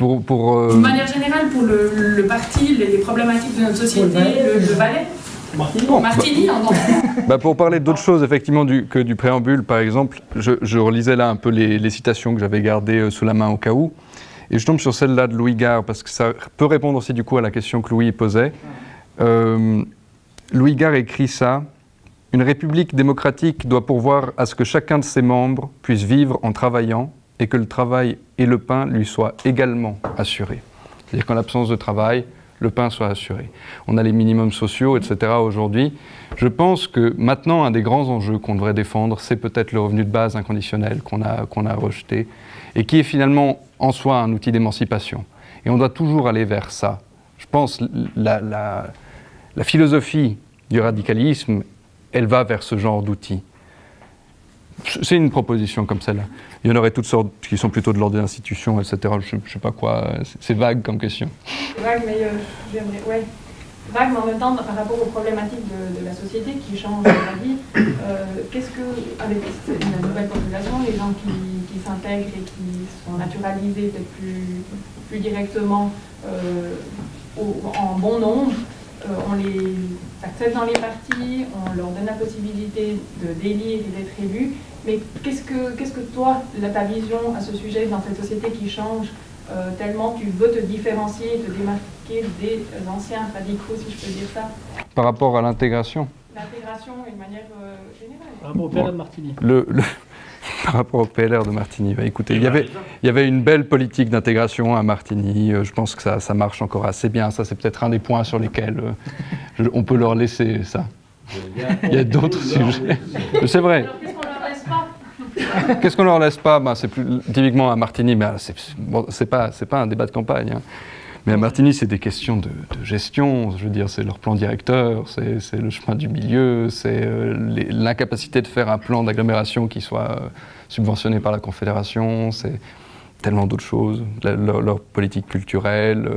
De manière générale, pour le parti, les problématiques de notre société, le Valais? Martini, pour parler d'autres choses, effectivement, que du préambule, par exemple, je relisais là un peu les citations que j'avais gardées sous la main au cas où, et je tombe sur celle-là de Louis Gard, parce que ça peut répondre aussi du coup à la question que Louis posait. Louis Gard écrit ça: « Une république démocratique doit pourvoir à ce que chacun de ses membres puisse vivre en travaillant et que le travail et le pain lui soient également assurés. » C'est-à-dire qu'en l'absence de travail, le pain soit assuré. On a les minimums sociaux, etc. aujourd'hui. Je pense que maintenant, un des grands enjeux qu'on devrait défendre, c'est peut-être le revenu de base inconditionnel qu'on a rejeté et qui est finalement en soi un outil d'émancipation. Et on doit toujours aller vers ça. Je pense la philosophie du radicalisme, elle va vers ce genre d'outils. C'est une proposition comme celle-là. Il y en aurait toutes sortes qui sont plutôt de l'ordre des institutions, etc. Je ne sais pas quoi, c'est vague comme question. C'est vague, mais j'aimerais, ouais. Vague, mais en même temps, par rapport aux problématiques de la société qui changent la vie, qu'est-ce que, avec la nouvelle population, les gens qui s'intègrent et qui sont naturalisés peut-être plus directement en bon nombre, on les accepte dans les partis, on leur donne la possibilité d'élire et d'être élus. Mais qu'est-ce que toi, ta vision à ce sujet dans cette société qui change tellement tu veux te différencier, te démarquer des anciens radicaux, si je peux dire ça? Par rapport à l'intégration? L'intégration d'une manière générale. Par rapport au PLR de Martini. Par rapport au PLR de Martini, écoutez, il y avait une belle politique d'intégration à Martini, je pense que ça marche encore assez bien, ça c'est peut-être un des points sur lesquels on peut leur laisser ça. Il y a d'autres sujets. C'est vrai. Alors qu'est-ce qu'on leur laisse pas? Qu'est-ce qu'on leur laisse pas? C'est plus typiquement à Martini, mais c'est pas un débat de campagne. Hein. Mais à Martini, c'est des questions de gestion, je veux dire, c'est leur plan directeur, c'est le chemin du milieu, c'est l'incapacité de faire un plan d'agglomération qui soit subventionné par la Confédération, c'est tellement d'autres choses, leur politique culturelle,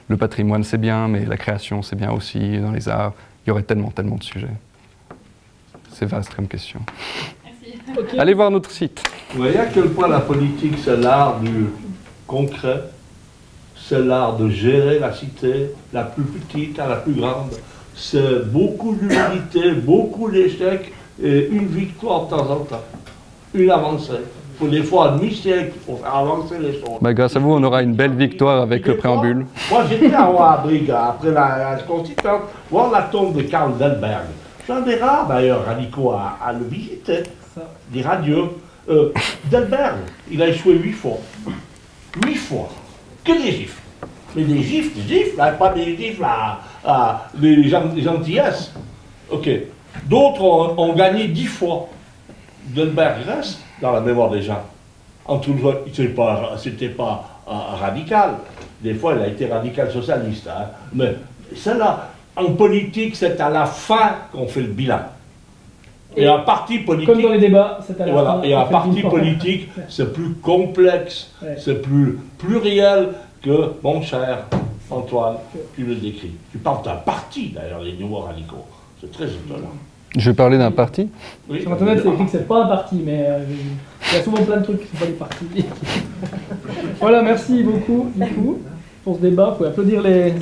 le patrimoine c'est bien, mais la création c'est bien aussi, dans les arts, il y aurait tellement de sujets. C'est vaste comme question. Merci. Okay. Allez voir notre site. Vous voyez à quel point la politique c'est l'art du concret. C'est l'art de gérer la cité, la plus petite à la plus grande. C'est beaucoup d'humilité, beaucoup d'échecs et une victoire de temps en temps. Une avancée. Il faut des fois demi-siècle pour faire avancer les choses. Grâce à vous, on aura une belle victoire avec le préambule. Moi, j'étais à Ouabrigue, après la Constituante, voir la tombe de Karl Delberg. Je suis un des rares, d'ailleurs, radicaux à le visiter. Des radieux. Delberg, il a échoué 8 fois. 8 fois. Que des gifles. Mais des gifles, là, pas des gifles des gentillesses. Ok. D'autres ont gagné 10 fois. Delberg reste dans la mémoire des gens. En tout cas, c'était pas radical. Des fois, il a été radical socialiste. Hein. Mais celle-là, en politique, c'est à la fin qu'on fait le bilan. Et un parti politique. Comme dans les débats, c'est à la fin. Et un parti politique, c'est plus complexe, c'est plus pluriel que, mon cher Antoine, tu le décris. Tu parles d'un parti, d'ailleurs, les nouveaux radicaux. C'est très étonnant. Je vais parler d'un parti. Oui. Sur Internet, c'est écrit que c'est pas un parti, mais il y a souvent plein de trucs qui ne sont pas des partis. Voilà, merci beaucoup, du coup, pour ce débat. Vous pouvez applaudir les